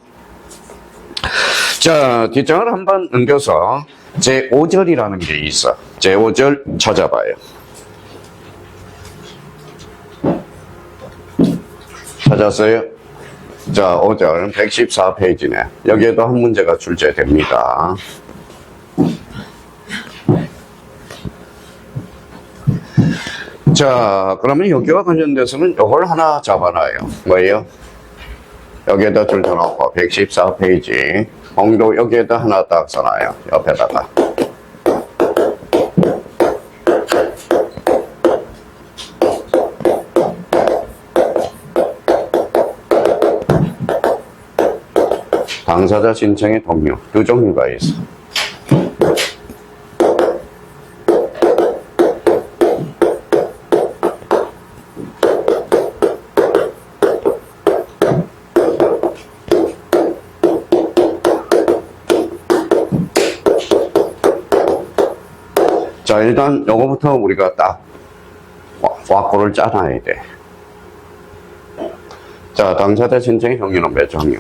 자, 뒷장을 한번 넘겨서 제5절이라는 게 있어. 제5절 찾아봐요. 찾았어요? 자, 5절 114페이지네. 여기에도 한 문제가 출제됩니다. 자, 그러면 여기와 관련돼서는 이걸 하나 잡아놔요. 뭐예요? 여기에다 줄여놓고 114페이지 홍도 여기에다 하나 딱 써놔요. 옆에다가. 당사자 신청의 동료 두 종류가 있어. 자, 일단 요거부터 우리가 딱 왁구를 짜놔야 돼. 자, 당사자 신청의 종류는 몇 종류?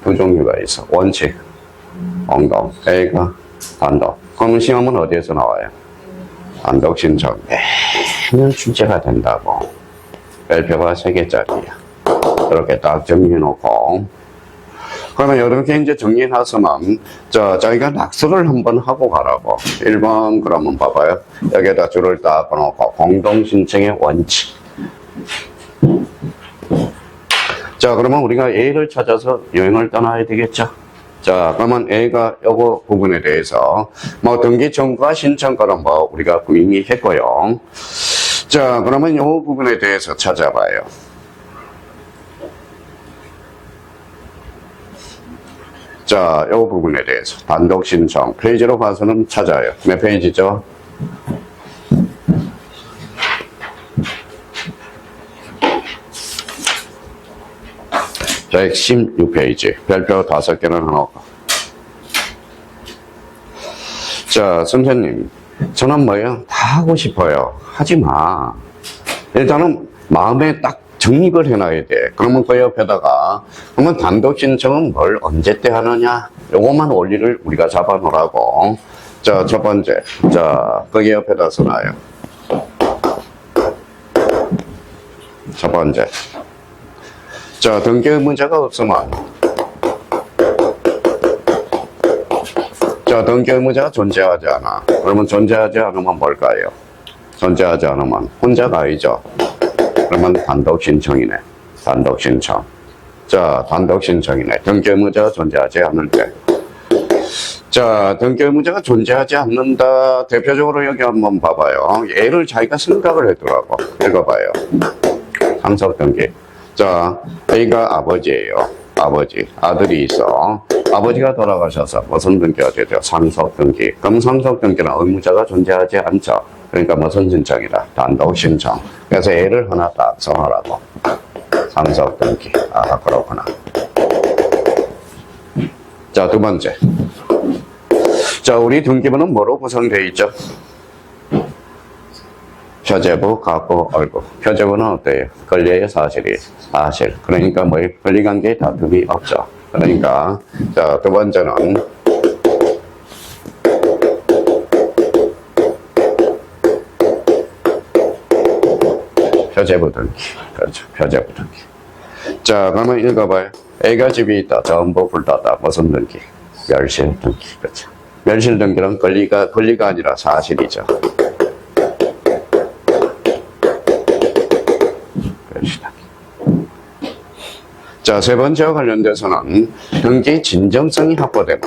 두 종류가 있어. 원칙, 공동, A가 단독. 그러면 시험은 어디에서 나와요? 단독 신청. 매년 출제가 된다고. 별표가 3개짜리야. 이렇게 딱 정리해놓고. 그러면 이렇게 이제 정리해놨으면, 저희가 낙서를 한번 하고 가라고. 1번, 그러면 봐봐요. 여기에다 줄을 딱 꺼놓고, 공동신청의 원칙. 자, 그러면 우리가 A를 찾아서 여행을 떠나야 되겠죠? 자, 그러면 A가 요거 부분에 대해서 뭐 등기 청구와 신청권은 뭐 우리가 이미 했고요. 자, 그러면 요 부분에 대해서 찾아봐요. 자, 요 부분에 대해서 단독 신청 페이지로 봐서는 찾아요. 몇 페이지죠? 116페이지. 별표 5개는 하나. 자, 선생님, 저는 뭐예요? 다 하고 싶어요. 하지 마. 일단은 마음에 딱 정립을 해놔야 돼. 그러면 그 옆에다가, 그러면 단독 신청은 뭘 언제 때 하느냐? 요것만 원리를 우리가 잡아 놓으라고. 자, 첫 번째. 자, 거기 옆에다 써놔요. 첫 번째. 자, 등기 의무자가 없으면. 자, 등기 의무자가 존재하지 않아. 그러면 존재하지 않으면 뭘까요? 존재하지 않으면 혼자가 아니죠. 그러면 단독 신청이네. 단독 신청. 자, 단독 신청이네. 등기 의무자가 존재하지 않을 때. 자, 등기 의무자가 존재하지 않는다. 대표적으로 여기 한번 봐봐요. 얘를 자기가 생각을 해두라고. 읽어봐요. 상속 등기. 자, A가 아버지예요. 아버지. 아들이 있어. 아버지가 돌아가셔서 무슨 등기가 되죠? 상속 등기. 그럼 상속 등기는 의무자가 존재하지 않죠. 그러니까 무슨 신청이다? 단독 신청. 그래서 A를 하나 딱 써놓으라고. 상속 등기. 아, 그렇구나. 자, 두 번째. 자, 우리 등기부는 뭐로 구성되어 있죠? 표제부, 가부, 얼부. 표제부는 어때요? 권리의 사실이 사실. 그러니까 뭐 권리관계에 다툼이 없죠. 그러니까 자, 두 번째는 표제부 등기. 그렇죠. 표제부 등기. 자, 그러면 읽어봐요. A가 집이 있다. 전부 불탔다. 무슨 등기? 멸실 등기. 그렇죠. 멸실 등기는 권리가 아니라 사실이죠. 자, 세 번째와 관련돼서는 등기 진정성이 확보되면,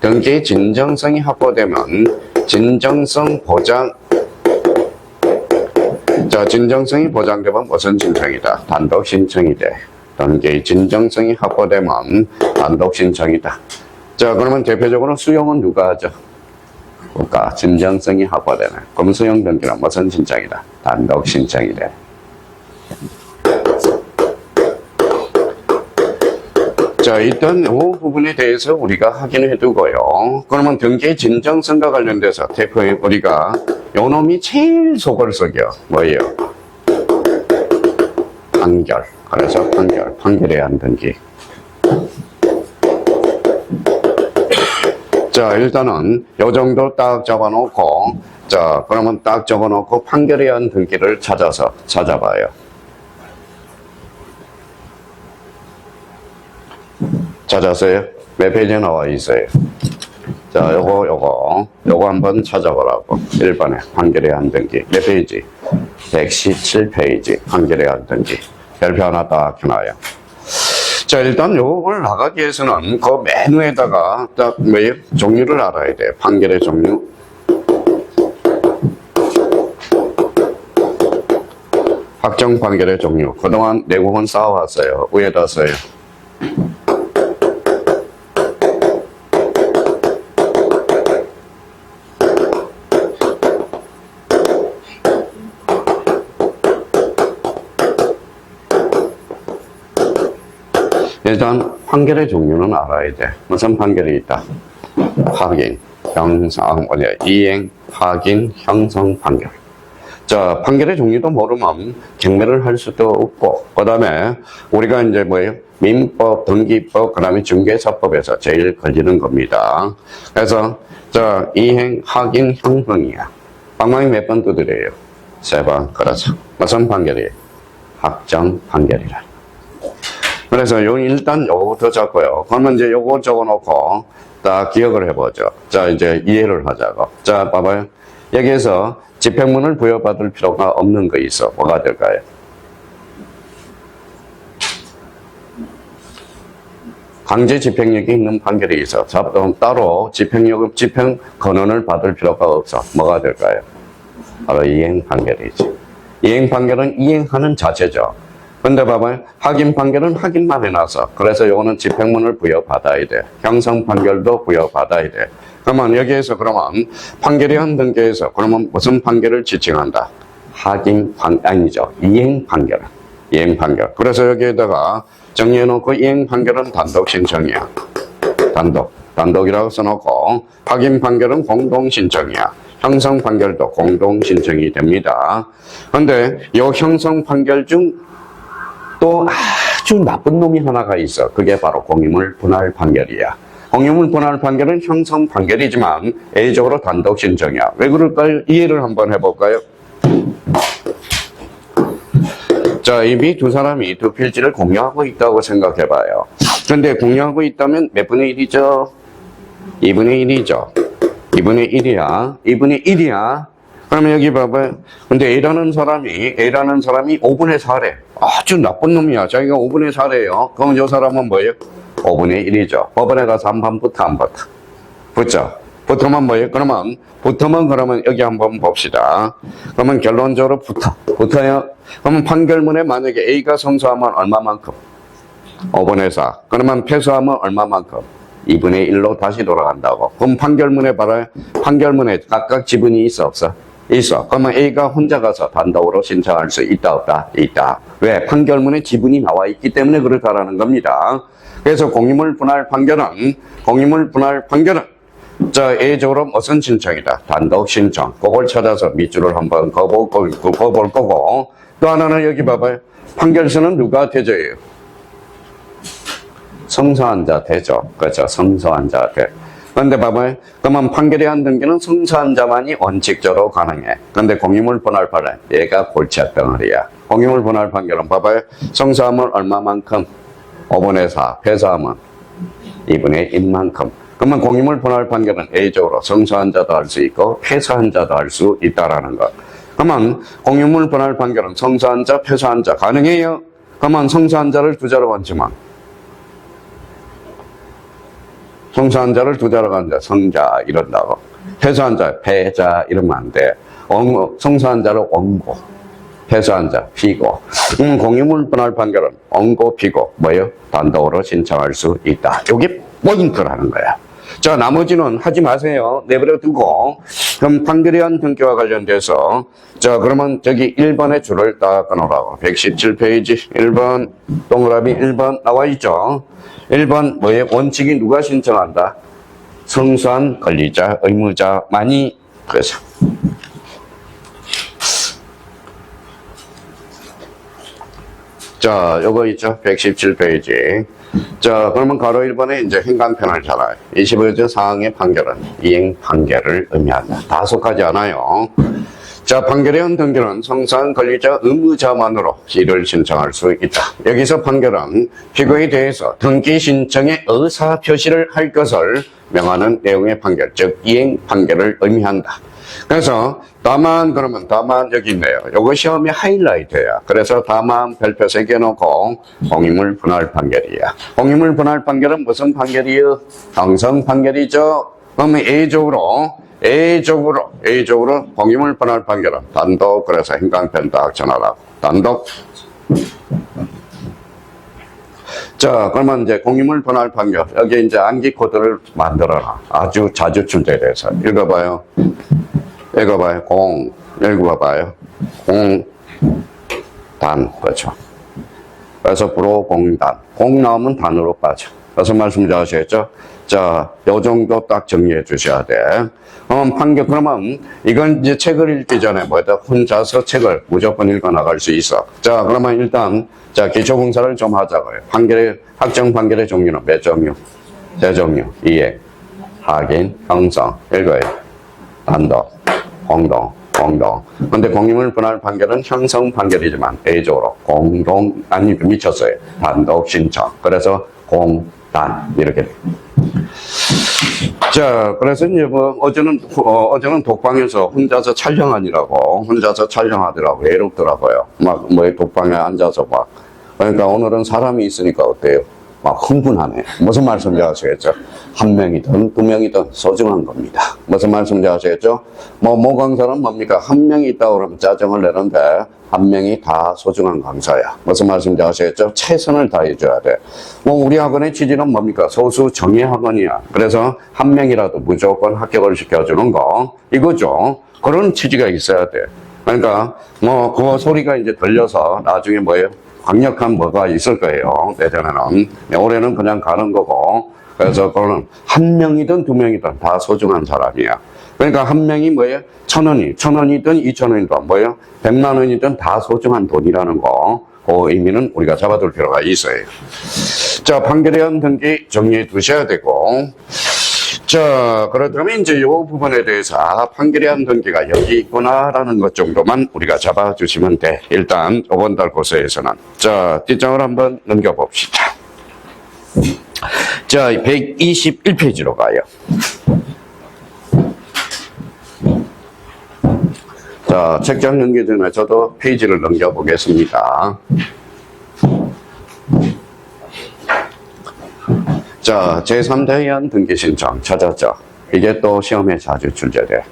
등기 진정성이 확보되면 진정성 보장, 자, 진정성이 보장되면 무슨 신청이다? 단독 신청이 돼. 등기 진정성이 확보되면 단독 신청이다. 자, 그러면 대표적으로 수용은 누가 하죠? 국가. 진정성이 확보되면. 그럼 수용 등기는 무슨 신청이다? 단독 신청이 돼. 자, 일단 이 부분에 대해서 우리가 확인해 두고요. 그러면 등기 진정성과 관련돼서 대표에 우리가 요 놈이 제일 속을 썩여. 뭐예요? 판결. 그래서 판결에 한 등기. 자, 일단은 요 정도 딱 적어놓고, 자, 그러면 딱 적어놓고 판결에 한 등기를 찾아봐요. 찾았어요? 몇 페이지에 나와 있어요? 자, 요거 한번 찾아보라고. 1번에 판결에 한 등기. 몇 페이지? 117페이지. 판결에 한 등기. 별표 하나 딱 해놔요. 자, 일단 요걸 나가기 위해서는 그 메뉴에다가 딱 뭐예요? 종류를 알아야 돼요. 판결의 종류. 확정 판결의 종류. 그동안 내국은 쌓아왔어요. 위에다 써요. 일단 판결의 종류는 알아야 돼. 무슨 판결이 있다? 확인, 형성, 이행, 확인, 형성 판결. 자, 판결의 종류도 모르면 경매를 할 수도 없고, 그 다음에 우리가 이제 뭐예요? 민법, 등기법, 그 다음에 중개사법에서 제일 걸리는 겁니다. 그래서 자, 이행, 확인, 형성이야. 방망이 몇 번 두드려요? 3번. 그렇죠. 무슨 판결이에요? 확정 판결이라. 그래서 일단 요거부터 잡고요. 그러면 이제 요거 적어놓고 딱 기억을 해보죠. 자, 이제 이해를 하자고. 자, 봐봐요. 여기에서 집행문을 부여받을 필요가 없는 거 있어. 뭐가 될까요? 강제 집행력이 있는 판결이 있어. 따로 집행 권한을 받을 필요가 없어. 뭐가 될까요? 바로 이행 판결이지. 이행 판결은 이행하는 자체죠. 근데 봐봐요. 확인 판결은 확인만 해놔서. 그래서 요거는 집행문을 부여받아야 돼. 형성 판결도 부여받아야 돼. 그러면 여기에서 그러면 판결이 한 단계에서 그러면 무슨 판결을 지칭한다? 아니죠. 이행 판결. 이행 판결. 그래서 여기에다가 정리해놓고 이행 판결은 단독 신청이야. 단독이라고 써놓고 확인 판결은 공동 신청이야. 형성 판결도 공동 신청이 됩니다. 그런데 이 형성 판결 중 또 아주 나쁜 놈이 하나가 있어. 그게 바로 공유물 분할 판결이야. 공유물 분할 판결은 형성 판결이지만 A적으로 단독 신청이야. 왜 그럴까요? 이해를 한번 해볼까요? 자, 이미 두 사람이 두 필지를 공유하고 있다고 생각해봐요. 그런데 공유하고 있다면 몇 분의 1이죠? 2분의 1이죠. 2분의 1이야. 2분의 1이야. 그러면 여기 봐봐요. 근데 A라는 사람이 5분의 4래. 아주 나쁜 놈이야. 자기가 5분의 4래요. 그럼 이 사람은 뭐예요? 5분의 1이죠. 법원에 가서 한 붙어, 안 붙어? 붙죠. 붙으면 뭐예요? 그러면 여기 한번 봅시다. 그러면 결론적으로 붙어요. 그러면 판결문에 만약에 A가 성소하면 얼마만큼? 5분의 4. 그러면 패소하면 얼마만큼? 2분의 1로 다시 돌아간다고. 그럼 판결문에 봐라. 판결문에 각각 지분이 있어, 없어? 있어. 그러면 A가 혼자 가서 단독으로 신청할 수 있다, 없다? 있다. 왜? 판결문에 지분이 나와 있기 때문에 그렇다라는 겁니다. 그래서 공유물 분할 판결은 자, A적으로 무슨 신청이다? 단독 신청. 그걸 찾아서 밑줄을 한번 그어볼 거고. 또 하나는 여기 봐봐요. 판결서는 누가 대조해요? 성소한 자 대조. 그렇죠. 성소한 자 대. 그런데 봐봐요. 그러면 판결이 한 등기는 성소한 자만이 원칙적으로 가능해. 그런데 공유물 분할 판결은 얘가 골치 덩어리야. 공유물 분할 판결은 봐봐요. 성소하면 얼마만큼? 5분의 4. 패소하면 2분의 1만큼. 그러면 공유물 분할 판결은 A적으로 성소한 자도 할 수 있고 패소한 자도 할 수 있다라는 것. 그러면 공유물 분할 판결은 성소한 자, 패소한 자 가능해요? 그러면 성소한 자를 두 자로 원치면 성소한 자를 두 자로 간다. 성자 이런다고. 패소한 자, 패자 이러면 안 돼. 성소한 자를 원고, 패소한 자, 피고. 공유물 분할 판결은 원고, 피고 뭐예요? 단독으로 신청할 수 있다. 이게 포인트라는 거야. 자, 나머지는 하지 마세요. 내버려 두고. 그럼 판결이 한 등기와 관련돼서 자, 그러면 저기 1번에 줄을 딱 끊으라고. 117페이지 1번 동그라미 1번 나와 있죠. 1번 뭐예요? 원칙이 누가 신청한다? 성소한 권리자, 의무자만이. 그래서 자, 요거 있죠? 117페이지. 자, 그러면 가로 1번에 이제 행간편을 잘라요. 25조 사항의 판결은 이행 판결을 의미한다. 다속하지 않아요. 자, 판결의 한 등기는 성소한 권리자 의무자만으로 이를 신청할 수 있다. 여기서 판결은 피고에 대해서 등기 신청의 의사 표시를 할 것을 명하는 내용의 판결, 즉 이행 판결을 의미한다. 그래서 다만 여기 있네요. 요거 시험의 하이라이트야. 그래서 다만 별표 3개 놓고 공유물 분할 판결이야. 공유물 분할 판결은 무슨 판결이요? 형성 판결이죠. 그러면 A적으로 공유물 분할 판결은 단독. 그래서 행간편 딱 전하라고. 단독. 자, 그러면 이제 공유물 분할 판결. 여기 이제 암기 코드를 만들어라. 아주 자주 출제돼서. 읽어봐요. 읽어봐요. 공단. 그렇죠. 그래서 부로공단. 공 나오면 단으로 빠져. 그래서 말씀 잘 하시겠죠? 자, 요 정도 딱 정리해 주셔야 돼. 그러면 이건 이제 책을 읽기 전에 뭐다? 혼자서 책을 무조건 읽어 나갈 수 있어. 자, 그러면 일단, 자, 기초공사를 좀 하자고요. 확정 판결의 종류는 몇 종류? 세 종류. 이행, 확인, 형성. 읽어요. 단독, 공동. 근데 공유물 분할 판결은 형성 판결이지만 A적으로 미쳤어요. 단독 신청. 그래서 공단. 이렇게 돼. 자, 그래서 이제 어제는 독방에서 혼자서 촬영하더라고. 외롭더라고요. 독방에 앉아서 그러니까 오늘은 사람이 있으니까 어때요? 막 흥분하네. 무슨 말씀인지 아시겠죠? 한 명이든 두 명이든 소중한 겁니다. 무슨 말씀인지 아시겠죠? 모강사는 뭡니까? 한 명이 있다고 그러면 짜증을 내는데 한 명이 다 소중한 강사야. 무슨 말씀인지 아시겠죠? 최선을 다해줘야 돼. 우리 학원의 취지는 뭡니까? 소수 정예 학원이야. 그래서 한 명이라도 무조건 합격을 시켜주는 거 이거죠. 그런 취지가 있어야 돼. 그러니까 그 소리가 이제 들려서 나중에 뭐예요? 강력한 뭐가 있을 거예요. 내년에는. 올해는 그냥 가는 거고. 그래서 그거는 한 명이든 두 명이든 다 소중한 사람이야. 그러니까 한 명이 뭐예요? 1,000원이든 2,000원이든 뭐예요? 100만 원이든 다 소중한 돈이라는 거. 그 의미는 우리가 잡아둘 필요가 있어요. 자, 판결에 대한 등기 정리해 두셔야 되고. 자, 그렇다면 이제 이 부분에 대해서 판결에 대한 등기가 여기 있구나라는 것 정도만 우리가 잡아주시면 돼. 일단 이번 달 고서에서는. 자, 뒷장을 한번 넘겨봅시다. 자, 121페이지로 가요. 자, 책장 넘기 전에 저도 페이지를 넘겨보겠습니다. 자, 제3자에 의한 등기 신청 찾았죠? 이게 또 시험에 자주 출제돼.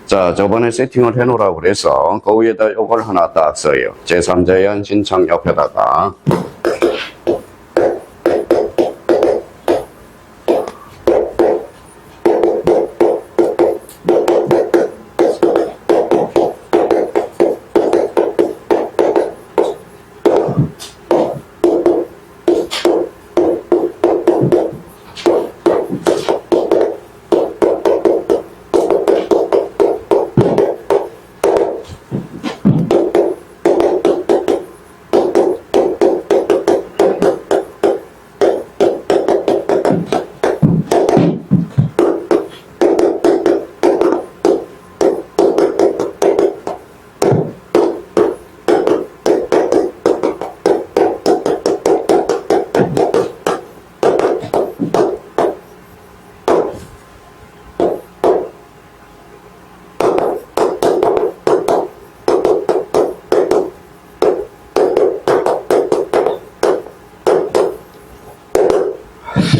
자, 저번에 세팅을 해놓으라고 그래서 그 위에다 요걸 하나 딱 써요. 제3자에 의한 신청 옆에다가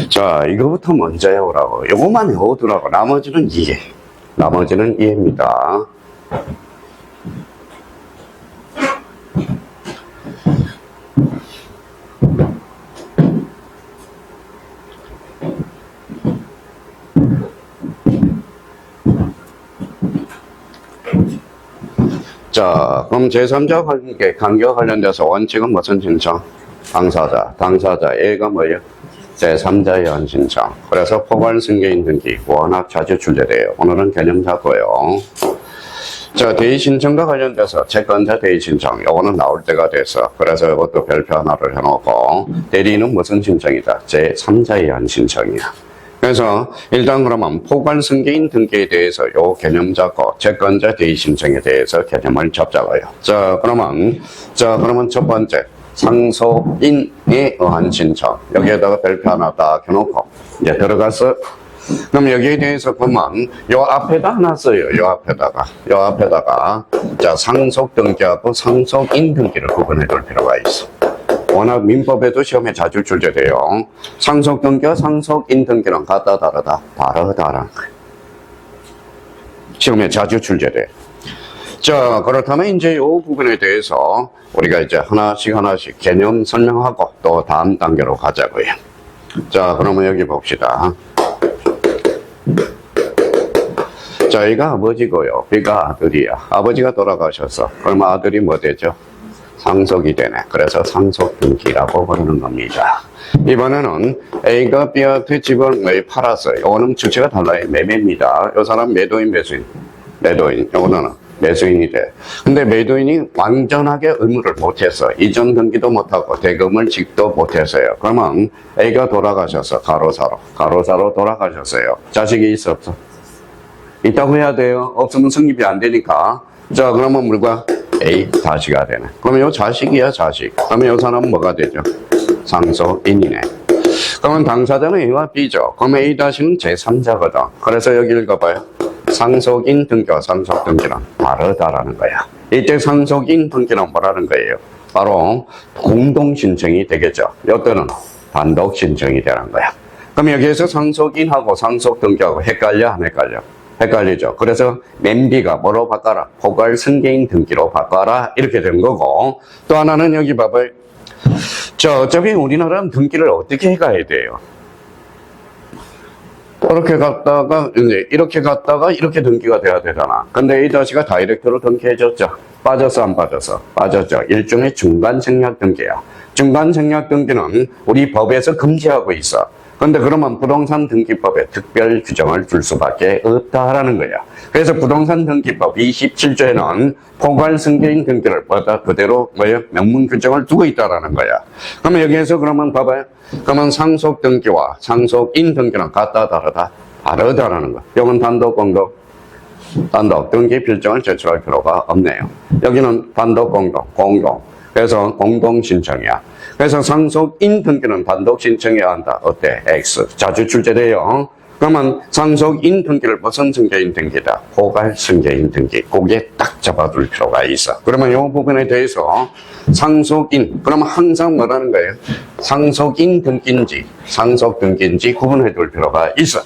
자, 이거부터 먼저 해오라고. 이것만 해오더라고. 나머지는 이해. 나머지는 이해입니다. 자, 그럼 제3자 관계, 관계와 관련돼서 원칙은 무슨 신청? 당사자. 당사자. A가 뭐예요? 제3자에 의한 신청. 그래서 포괄 승계인 등기 워낙 자주 출제돼요. 오늘은 개념 잡고요. 자, 대의 신청과 관련돼서 채권자 대의 신청. 요거는 나올 때가 돼서 그래서 이것도 별표 하나를 해놓고 대리는 무슨 신청이다? 제3자에 의한 신청이야. 그래서 일단 그러면 포괄 승계인 등기에 대해서 요 개념 잡고 채권자 대의 신청에 대해서 개념을 잡자고요. 자, 그러면 첫 번째. 상속인에 의한 신청. 여기에다가 별표 하나 딱 해놓고, 이제 들어가서, 그럼 여기에 대해서 보면, 요 앞에다 하나 써요. 요 앞에다가. 자, 상속 등기하고 상속인 등기를 구분해 둘 필요가 있어. 워낙 민법에도 시험에 자주 출제돼요. 상속 등기와 상속인 등기는 같다, 다르다? 다르다라는 거예요. 시험에 자주 출제돼. 자, 그렇다면 이제 이 부분에 대해서 우리가 이제 하나씩 개념 설명하고 또 다음 단계로 가자고요. 자, 그러면 여기 봅시다. 자, 이가 아버지고요. B가 아들이야. 아버지가 돌아가셔서 그럼 아들이 뭐 되죠? 상속이 되네. 그래서 상속등기라고 부르는 겁니다. 이번에는 A가 B한테 집을 팔았어요. 이거는 주체가 달라요. 매매입니다. 이 사람 매도인, 매수인. 이거는 매수인이 돼. 근데 매도인이 완전하게 의무를 못했어. 이전 등기도 못하고 대금을 직도 못했어요. 그러면 A가 돌아가셔서 가로사로 돌아가셨어요. 자식이 있어 없어? 있다고 해야 돼요. 없으면 성립이 안 되니까. 자, 그러면 물과 A 다시가 되네. 그러면 요 자식이야, 자식. 그러면 요 사람은 뭐가 되죠? 상속인이네. 그러면 당사자는 A와 B죠. 그럼 A 다시는 제3자거든. 그래서 여기 읽어봐요. 상속인 등기와 상속 등기는 다르다라는 거야. 이때 상속인 등기는 뭐라는 거예요? 바로 공동 신청이 되겠죠. 이때는 단독 신청이 되는 거야. 그럼 여기에서 상속인하고 상속등기하고 헷갈려 안 헷갈려? 헷갈리죠. 그래서 맨비가 뭐로 바꿔라? 포괄승계인 등기로 바꿔라 이렇게 된 거고, 또 하나는 여기 봐봐요. 어차피 우리나라는 등기를 어떻게 해가야 돼요? 이렇게 갔다가 이렇게 등기가 돼야 되잖아. 근데 이 자식아 다이렉트로 등기해줬죠. 빠졌어 안 빠졌어? 빠졌죠. 일종의 중간 생략 등기야. 중간 생략 등기는 우리 법에서 금지하고 있어. 근데 그러면 부동산 등기법에 특별 규정을 줄 수밖에 없다라는 거야. 그래서 부동산 등기법 27조에는 포괄승계인 등기를 그대로 명문 규정을 두고 있다라는 거야. 그러면 여기에서 그러면 봐봐요. 그러면 상속 등기와 상속인 등기는 같다 다르다? 다르다라는 거. 이건 단독 공동 단독 등기 필정을 제출할 필요가 없네요. 여기는 단독 공동 그래서 공동 신청이야. 그래서 상속인 등기는 단독 신청해야 한다. 어때? X. 자주 출제돼요. 그러면 상속인 등기를 무슨 승계인 등기다? 포괄 승계인 등기. 그게 딱 잡아둘 필요가 있어. 그러면 이 부분에 대해서 상속인, 그러면 항상 뭐라는 거예요? 상속인 등기인지 상속 등기인지 구분해 둘 필요가 있어.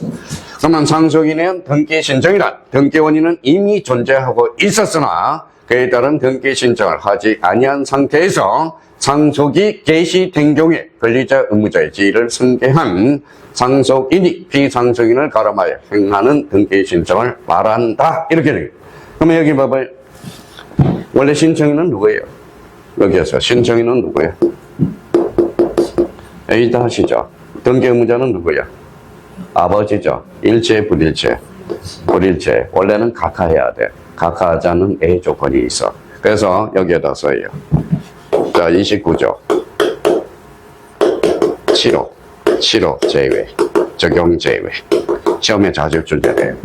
그러면 상속인은 등기 신청이란 등기 원인은 이미 존재하고 있었으나 그에 따른 등기 신청을 하지 아니한 상태에서 상속이 개시된 경우에 권리자 의무자의 지위를 승계한 상속인이 비상속인을 가름하여 행하는 등기 신청을 말한다. 이렇게 돼요. 그러면 여기 봐봐요. 원래 신청인은 누구예요? 여기에서 신청인은 누구예요? A다 하시죠. 등기 의무자는 누구야? 아버지죠. 일체, 불일체. 불일체. 원래는 각하해야 돼. 각하하자는 A 조건이 있어. 그래서 여기에다 써요. 자, 29조. 7호 제외. 적용 제외. 시험에 자주 출제돼요.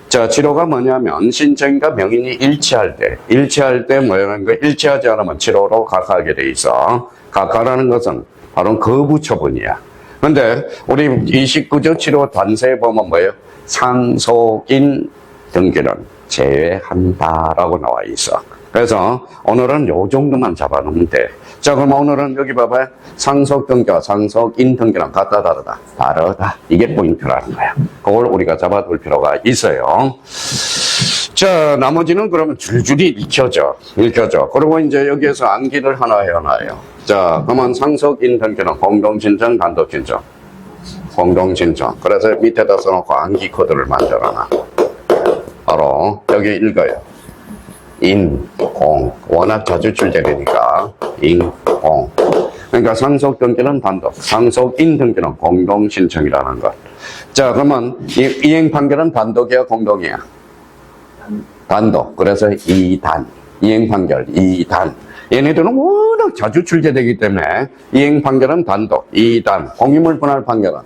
자, 7호가 뭐냐면 신청인과 명인이 일치할 때 뭐라는 거? 일치하지 않으면 7호로 각하하게 돼 있어. 각하라는 것은 바로 거부 처분이야. 근데 우리 29조 7호 단서에 보면 뭐예요? 상속인 등기는 제외한다라고 나와 있어. 그래서 오늘은 요 정도만 잡아놓으면 돼. 자, 그럼 오늘은 여기 봐봐요. 상속 등기와 상속인 등기랑 같다 다르다? 다르다. 이게 포인트라는 거야. 그걸 우리가 잡아둘 필요가 있어요. 자, 나머지는 그러면 줄줄이 읽혀져. 그리고 이제 여기에서 암기를 하나 해놔요. 자, 그러면 상속인 등기는 공동신청, 단독신청. 공동신청. 그래서 밑에다 써놓고 암기 코드를 만들어놔. 바로 여기 읽어요. 인, 공. 워낙 자주 출제되니까 인, 공. 그러니까 상속 등기는 단독, 상속인 등기는 공동 신청이라는 것. 자, 그러면 이행 판결은 단독이야, 공동이야? 단독. 그래서 2단. 이행 판결 2단. 얘네들은 워낙 자주 출제되기 때문에 이행 판결은 단독, 2단. 공유물 분할 판결은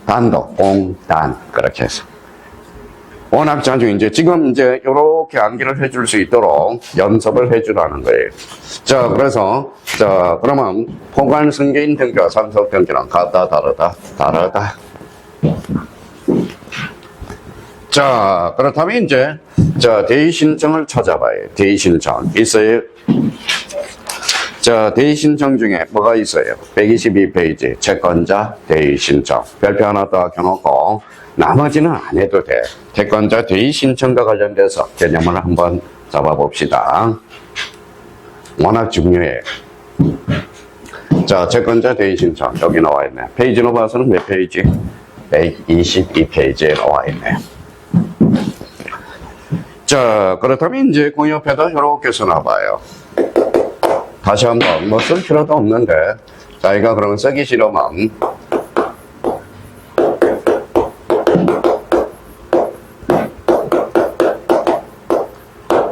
단독, 공단. 그렇게 해서. 워낙 자주 지금 이렇게 암기를 해줄 수 있도록 연습을 해주라는 거예요. 자, 그래서, 그러면 포괄 승계인 등기와 상속 등기는 같다, 다르다? 다르다. 자, 그렇다면 대의 신청을 찾아봐요. 대의 신청. 있어요? 자, 대의 신청 중에 뭐가 있어요? 122페이지. 채권자 대의 신청. 별표 하나 더 켜놓고, 나머지는 안 해도 돼. 채권자 대의 신청과 관련돼서 개념을 한번 잡아봅시다. 워낙 중요해. 자, 채권자 대의 신청. 여기 나와 있네. 페이지로 봐서는 몇 페이지? 122페이지에 나와 있네. 자, 그렇다면 그 옆에다 이렇게 써놔봐요. 다시 한번, 쓸 필요도 없는데, 자기가 그러면 쓰기 싫으면,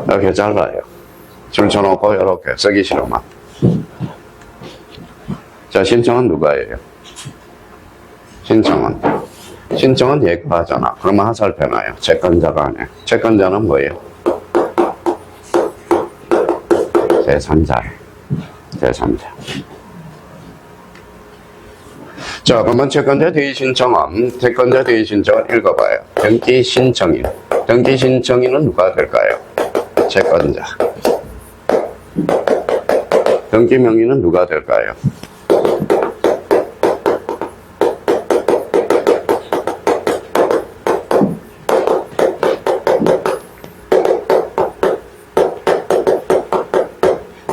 이렇게 잘라요. 줄 쳐놓고 이렇게 쓰기 싫으면. 자, 신청은 누가 해요? 신청은 얘가 하잖아. 그러면 화살표나요. 채권자가 하네. 채권자는 뭐예요? 제3자. 자, 그러면 채권자 대의 신청은 읽어봐요. 등기 신청인. 등기 신청인은 누가 될까요? 채권자. 등기 명의는 누가 될까요?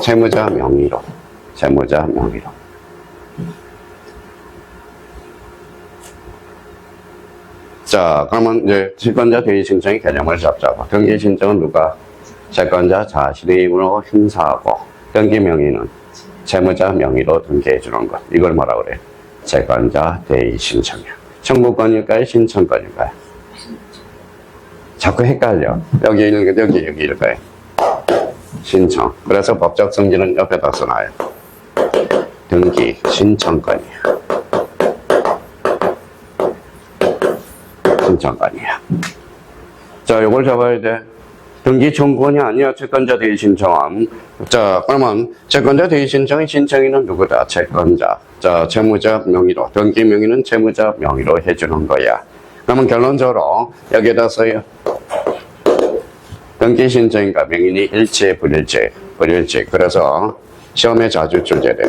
채무자 명의로. 채무자 명의로. 자, 그러면 이제 채권자 대위 신청의 개념을 잡자고. 등기 신청은 누가? 채권자 자신의 힘으로 행사하고, 등기 명의는 채무자 명의로 등기해 주는 것. 이걸 뭐라 그래? 채권자 대위 신청이야. 청구권일까요? 신청권일까요? 자꾸 헷갈려. 여기 일까요? 신청. 그래서 법적 성질은 옆에다 써놔요. 등기 신청권이야. 신청권이야. 자, 요걸 잡아야 돼. 등기 청구권이 아니야. 채권자 대위 신청은. 자, 그러면 채권자 대위 신청의 신청인은 누구다? 채권자. 자, 채무자 명의로. 등기 명의는 채무자 명의로 해주는 거야. 그러면 결론적으로 여기에다 써요. 등기 신청인과 명인이 일치, 불일치, 불일치. 그래서 시험에 자주 출제돼.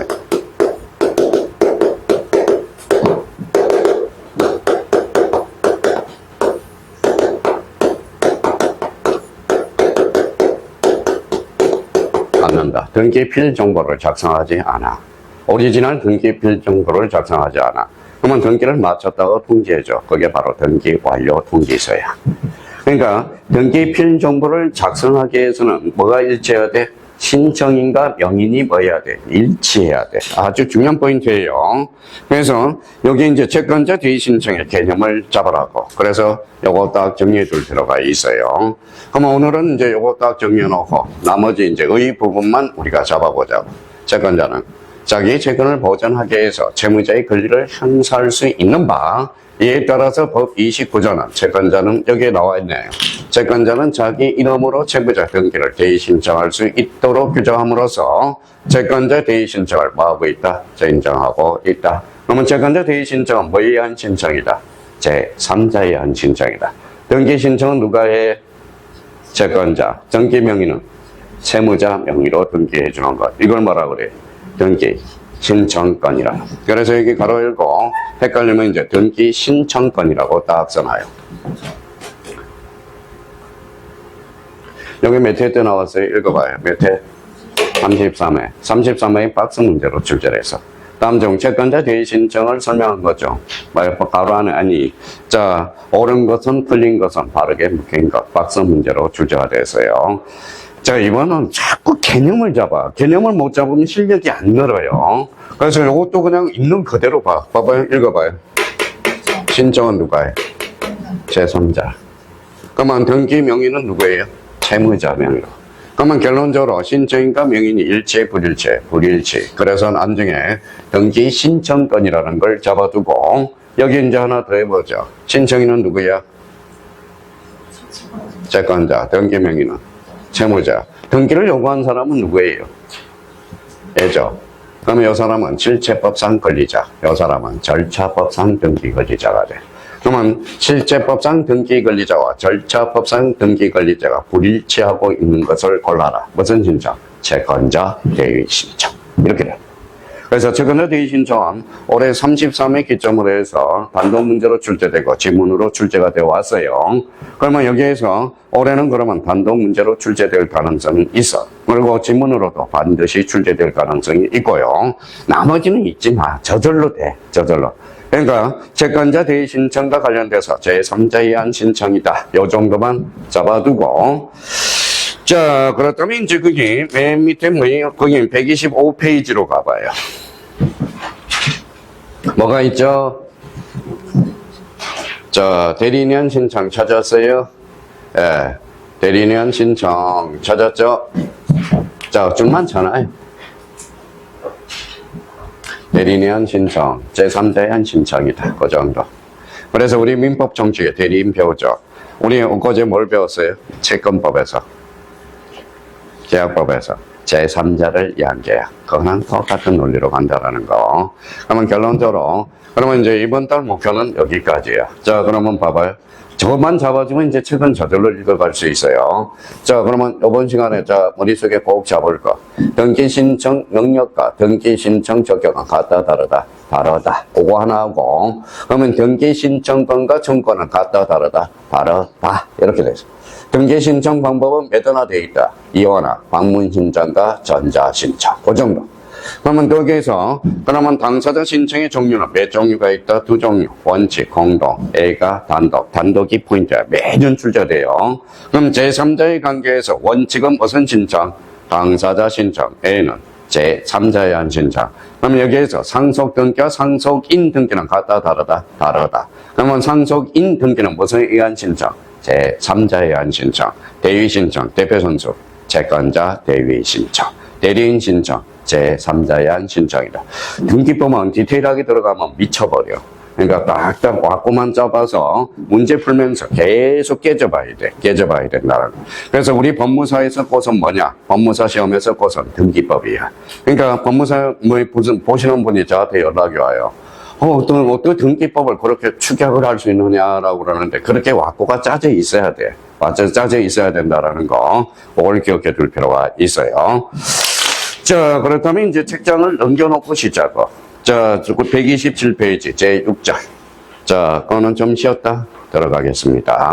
않는다. 등기필 정보를 작성하지 않아. 오리지널 등기필 정보를 작성하지 않아. 그러면 등기를 마쳤다고 통지해줘. 그게 바로 등기 완료 통지서야. 그러니까 등기필 정보를 작성하기 위해서는 뭐가 일치해야 돼? 신청인과 명인이 뭐 해야 돼? 일치해야 돼. 아주 중요한 포인트예요. 그래서 여기 이제 채권자 대위 신청의 개념을 잡으라고. 그래서 요거 딱 정리해 둘 필요가 있어요. 그러면 오늘은 이제 요거 딱 정리해 놓고 나머지 이제 의 부분만 우리가 잡아보자고. 채권자는 자기 채권을 보전하기 위해서 채무자의 권리를 행사할 수 있는 바, 이에 따라서 법 29조는 채권자는 여기에 나와 있네요. 채권자는 자기 이름으로 채무자 등기를 대위 신청할 수 있도록 규정함으로써 채권자 대위 신청을 뭐하고 있다? 인정하고 있다. 그러면 채권자 대위 신청은 뭐에 의한 신청이다? 제3자에 의한 신청이다. 등기 신청은 누가 해? 채권자. 등기 명의는 채무자 명의로 등기해 주는 것. 이걸 뭐라 그래? 등기 신청권이라. 그래서 여기 가로 열고 헷갈리면 이제 등기 신청권이라고 딱 써놔요. 여기 몇 회 때 나왔어요? 읽어봐요. 몇 회? 33회. 33회의 박스 문제로 출제를 했어. 다음 중 채권자 대위 신청을 설명한 거죠. 가로 안에 아니. 자, 옳은 것은 틀린 것은 바르게 묶인 것. 박스 문제로 출제가 됐어요. 자, 이번은 자꾸 개념을 잡아. 개념을 못 잡으면 실력이 안 늘어요. 그래서 이것도 그냥 있는 그대로 봐. 봐봐요. 읽어봐요. 신청은 누가 해? 제3자. 그러면 등기 명의는 누구예요? 채무자 명의로. 그러면 결론적으로 신청인과 명인이 일치, 불일치, 불일치. 그래서 나중에 등기 신청권이라는 걸 잡아두고 여기 이제 하나 더 해보죠. 신청인은 누구야? 채권자. 등기 명의는 채무자. 등기를 요구한 사람은 누구예요? 애죠. 그러면 이 사람은 실체법상 권리자. 이 사람은 절차법상 등기 권리자가 돼. 그러면 실체법상 등기 권리자와 절차법상 등기 권리자가 불일치하고 있는 것을 골라라. 무슨 신청? 채권자 대위 신청. 이렇게 돼. 그래서 채권자 대위 신청은 올해 33회 기점으로 해서 단독 문제로 출제되고 지문으로 출제가 되어 왔어요. 그러면 여기에서 올해는 그러면 단독 문제로 출제될 가능성이 있어. 그리고 지문으로도 반드시 출제될 가능성이 있고요. 나머지는 있지 마. 저절로 돼. 저절로. 그러니까 채권자 대위 신청과 관련돼서 제3자에 의한 신청이다. 요 정도만 잡아두고. 자, 그렇다면 이제 거기 맨 밑에 뭐예요? 거기 125페이지로 가봐요. 뭐가 있죠? 자, 대리인연 신청 찾았어요? 예, 대리인연 신청 찾았죠? 자, 좀 많잖아요. 대리인연 신청, 제3자의 신청이다. 그 정도. 그래서 우리 민법 정칙에 대리인 배우죠. 우리 어제 뭘 배웠어요? 채권법에서. 계약법에서 제3자를 위한 계약. 그거는 똑같은 논리로 간다라는 거. 그러면 결론적으로, 그러면 이제 이번 달 목표는 여기까지야. 자, 그러면 봐봐요. 저만 잡아주면 이제 책은 저절로 읽어갈 수 있어요. 자, 그러면 이번 시간에 자, 머릿속에 꼭 잡을 거. 등기 신청 능력과 등기 신청 적격은 같다, 다르다. 다르다. 그거 하나 하고. 그러면 등기 신청권과 청권은 같다, 다르다. 다르다. 이렇게 돼 있어. 등기 신청 방법은 매도나 돼 있다. 이원화, 방문 신청과 전자 신청. 그 정도. 그러면 거기에서 그러면 당사자 신청의 종류는 몇 종류가 있다? 두 종류. 원칙, 공동, A가 단독. 단독이 포인트야. 매년 출제돼요. 그럼 제3자의 관계에서 원칙은 무슨 신청? 당사자 신청. A는 제3자에 한 신청. 그럼 여기에서 상속 등기와 상속인 등기는 같다, 다르다? 다르다. 그러면 상속인 등기는 무슨 의한 신청? 제3자에 한 신청. 대위 신청, 대표 선수. 채권자 대위 신청. 대리인 신청. 제3자에 한 신청이다. 등기법은 디테일하게 들어가면 미쳐버려. 그러니까 딱딱 꽉고만 잡아서 문제 풀면서 계속 깨져봐야 돼. 깨져봐야 된다는 거. 그래서 우리 법무사에서 꽃은 뭐냐? 법무사 시험에서 꽃은 등기법이야. 그러니까 법무사 무슨 보시는 분이 저한테 연락이 와요. 어떤 등기법을 그렇게 축약을 할 수 있느냐라고 그러는데 그렇게 왁구가 짜져 있어야 돼. 짜져 있어야 된다라는 거. 그걸 기억해 둘 필요가 있어요. 자, 그렇다면 이제 책장을 넘겨놓고 시작을. 자, 127페이지 제6장. 자, 그거는 좀 쉬었다 들어가겠습니다.